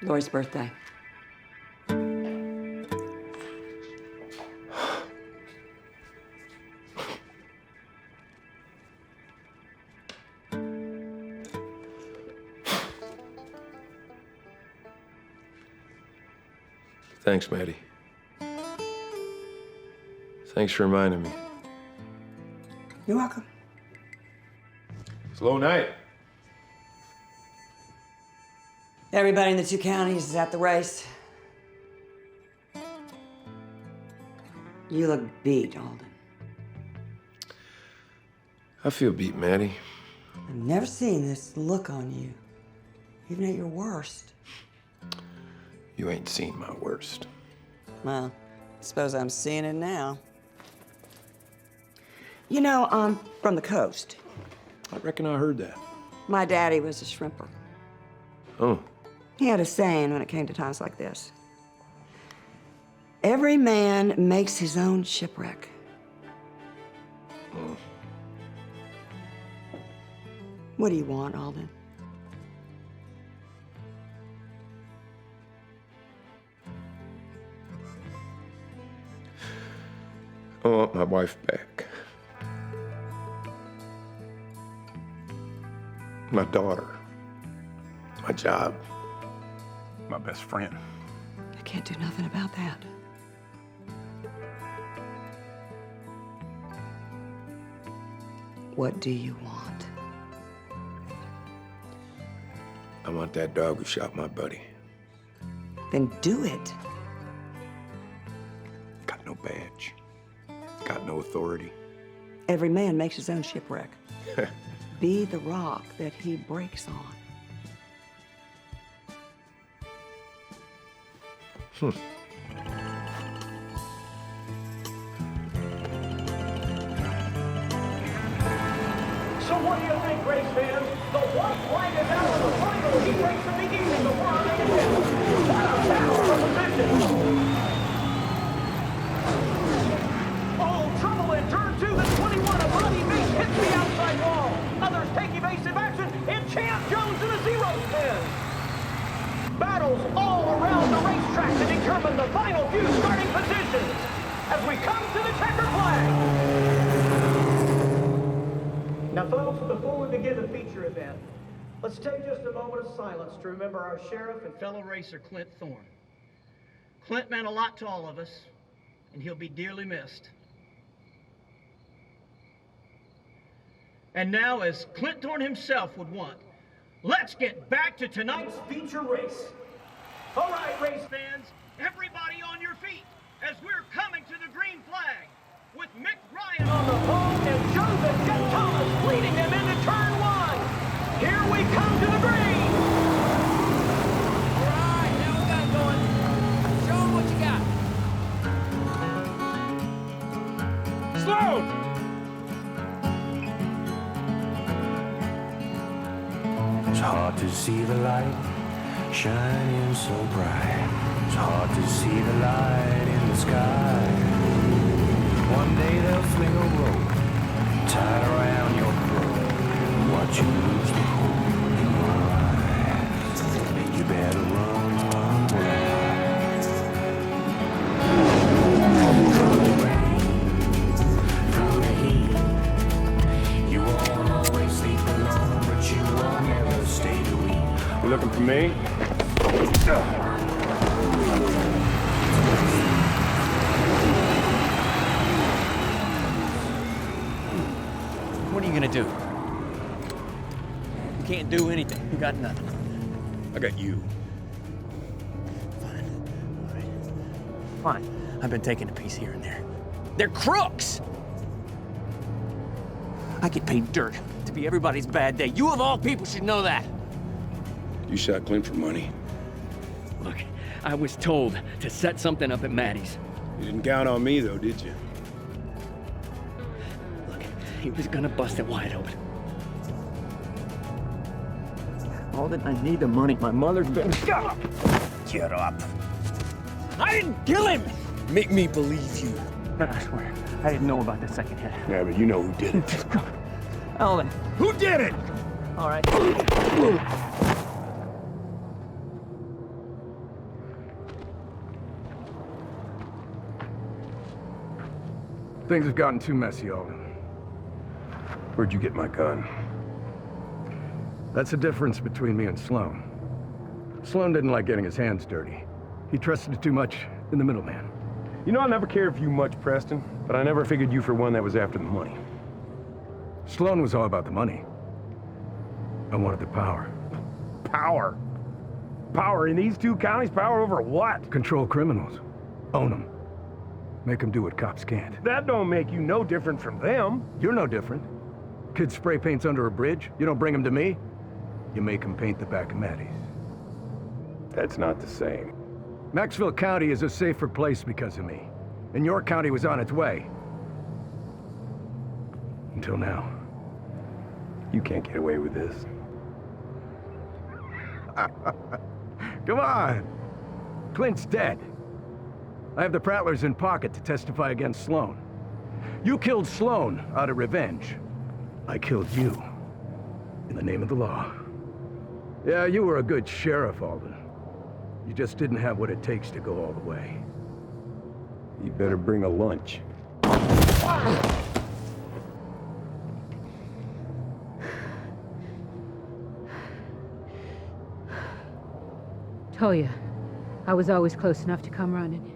Lori's birthday. Thanks, Maddie. Thanks for reminding me. You're welcome. Slow night. Everybody in the 2 counties is at the race. You look beat, Alden. I feel beat, Maddie. I've never seen this look on you, even at your worst. You ain't seen my worst. Well, I suppose I'm seeing it now. You know, I'm from the coast. I reckon I heard that. My daddy was a shrimper. Oh. He had a saying when it came to times like this. Every man makes his own shipwreck. Mm. What do you want, Alden? I want my wife back. My daughter. My job. My best friend. I can't do nothing about that. What do you want? I want that dog who shot my buddy. Then do it. Got no badge. Got no authority. Every man makes his own shipwreck. Be the rock that he breaks on. So what do you think, race fans? The white flag is out of the final heat race of the evening before our main event. What a battle for position! Oh, trouble in turn 2, the 21, a body base hits the outside wall. Others take evasive action, and Champ Jones in a zero spin. Battles all around the racetrack to determine the final few starting positions as we come to the checkered flag. Now, folks, before we begin the feature event, let's take just a moment of silence to remember our sheriff and fellow racer, Clint Thorn. Clint meant a lot to all of us, and he'll be dearly missed. And now, as Clint Thorne himself would want, let's get back to tonight's feature race. All right, race fans, everybody on your feet as we're coming to the green flag with Mick Ryan on the pole and Joseph Jet Thomas leading them into turn one. Here we come to the green. All right, now we got it going. Show them what you got. Sloan! It's hard to see the light shining so bright. It's hard to see the light in the sky. One day they'll fling a rope tied around your throat. Watch you lose the hope in your eyes. You better run, run, run. Through the rain, through the heat. You won't always sleep alone, but you will never stay to eat. You looking for me? What are you gonna do? You can't do anything. You got nothing. I got you. Fine. All right. Fine. I've been taking a piece here and there. They're crooks! I get paid dirt to be everybody's bad day. You of all people should know that. You shot Clint for money. Look, I was told to set something up at Maddie's. You didn't count on me, though, did you? Look, he was gonna bust it wide open. All that I need the money. My mother's been... Shut up! Get up. I didn't kill him! Make me believe you. But I swear, I didn't know about the second hit. Yeah, but you know who did it. Alden. Who did it? All right. Things have gotten too messy, Alden. Where'd you get my gun? That's the difference between me and Sloan. Sloan didn't like getting his hands dirty. He trusted too much in the middleman. You know, I never cared for you much, Preston, but I never figured you for one that was after the money. Sloan was all about the money. I wanted the power. Power? Power in these two counties? Power over what? Control criminals. Own them. Make them do what cops can't. That don't make you no different from them. You're no different. Kid spray paints under a bridge. You don't bring them to me. You make them paint the back of Maddie's. That's not the same. Maxville County is a safer place because of me. And your county was on its way. Until now. You can't get away with this. Come on. Clint's dead. I have the Prattlers in pocket to testify against Sloan. You killed Sloan out of revenge. I killed you in the name of the law. Yeah, you were a good sheriff, Alden. You just didn't have what it takes to go all the way. You better bring a lunch. Toya, I was always close enough to come running.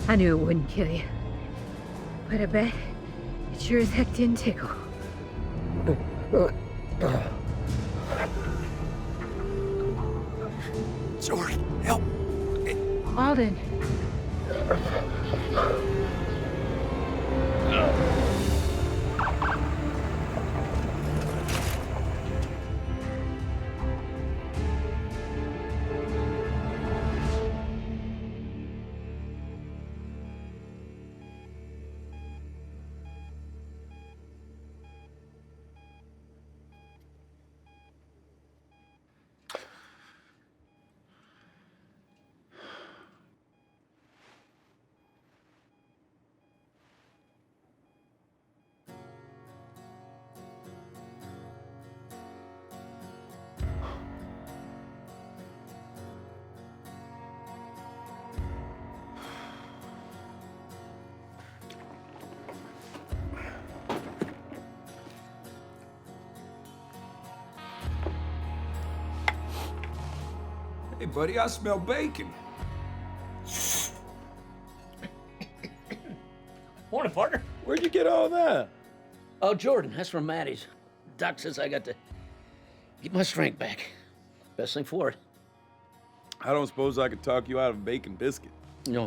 I knew it wouldn't kill you. But I bet it sure as heck didn't tickle. Jordan, help! Alden. Hey, buddy, I smell bacon. Morning, partner. Where'd you get all that? Oh, Jordan, that's from Maddie's. Doc says I got to get my strength back. Best thing for it. I don't suppose I could talk you out of a bacon biscuit. No.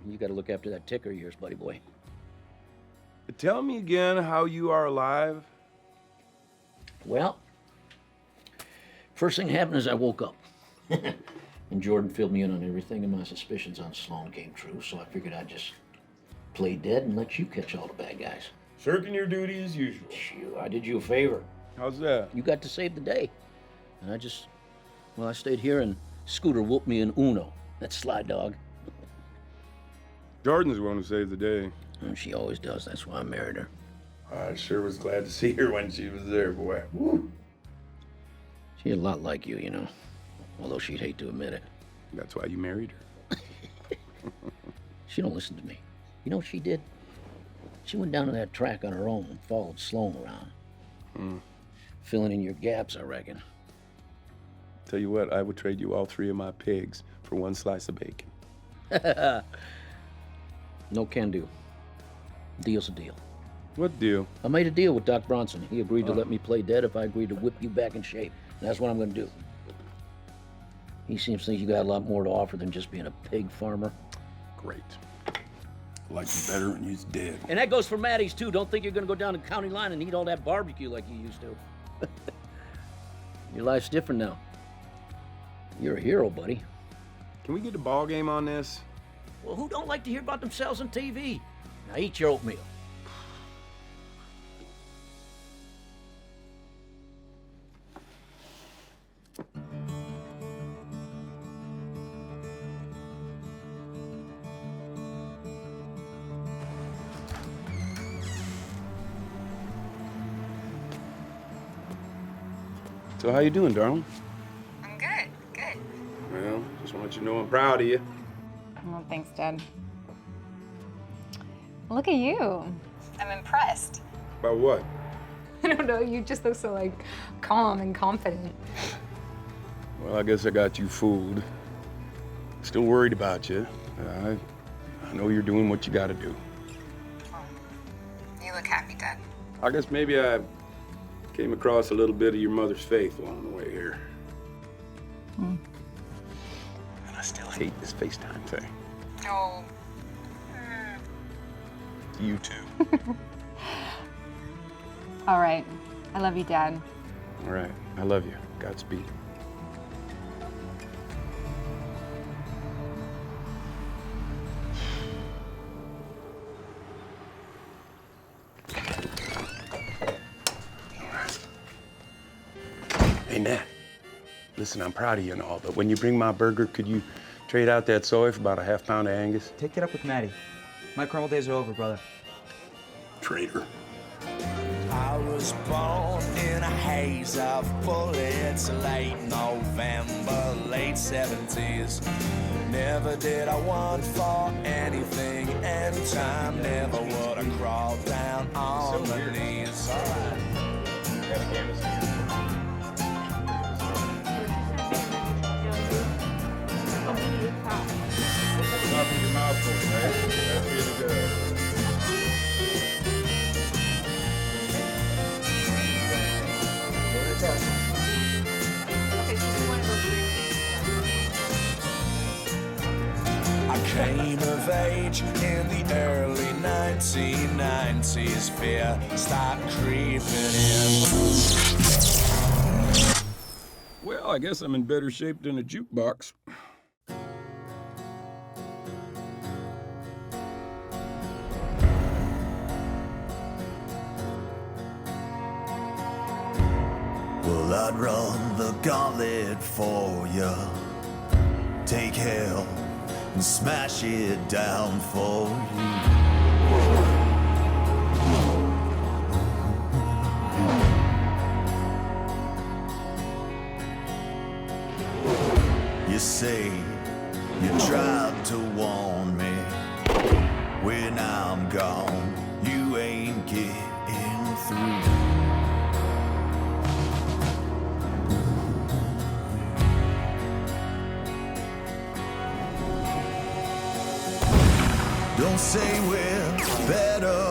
You got to look after that ticker of yours, buddy boy. But tell me again how you are alive. Well, first thing happened is I woke up. And Jordan filled me in on everything, and my suspicions on Sloan came true, so I figured I'd just play dead and let you catch all the bad guys. Shirking your duty as usual. Shoot, I did you a favor. How's that? You got to save the day. And I stayed here and Scooter whooped me in Uno. That sly dog. Jordan's the one who saved the day. And she always does. That's why I married her. I sure was glad to see her when she was there, boy. Woo. She's a lot like you, you know. Although she'd hate to admit it. That's why you married her. She don't listen to me. You know what she did? She went down to that track on her own and followed Sloan around. Filling in your gaps, I reckon. Tell you what, I would trade you all 3 of my pigs for 1 slice of bacon. No can do. Deal's a deal. What deal? I made a deal with Doc Bronson. He agreed to let me play dead if I agreed to whip you back in shape. And that's what I'm gonna do. He seems to think you got a lot more to offer than just being a pig farmer. Great. I like you better when he's dead. And that goes for Maddie's too. Don't think you're gonna go down the county line and eat all that barbecue like you used to. Your life's different now. You're a hero, buddy. Can we get a ball game on this? Well, who don't like to hear about themselves on TV? Now eat your oatmeal. So how you doing, darling? I'm good, good. Well, just want to let you know I'm proud of you. Well, thanks, Dad. Look at you. I'm impressed. About what? I don't know, you just look so, like, calm and confident. Well, I guess I got you fooled. Still worried about you. I know you're doing what you gotta do. You look happy, Dad. I guess maybe I came across a little bit of your mother's faith along the way here. And I still hate this FaceTime thing. Oh. You too. All right. I love you, Dad. All right. I love you. Godspeed. Hey, Nat. Listen, I'm proud of you and all, but when you bring my burger, could you trade out that soy for about a half pound of Angus? Take that up with Maddie. My criminal days are over, brother. Traitor. I was born in a haze of bullets, late November, late 70s. Never did I want for anything, anytime, never would I crawl down on my knees. Top of your mouth, right? That's really good. I came of age in the early 1990s. Fear started creeping in. Well, I guess I'm in better shape than a jukebox. Well, I'd run the gauntlet for you. Take hell and smash it down for you. You say you tried to warn me. When I'm gone, you ain't getting through. Don't say we're better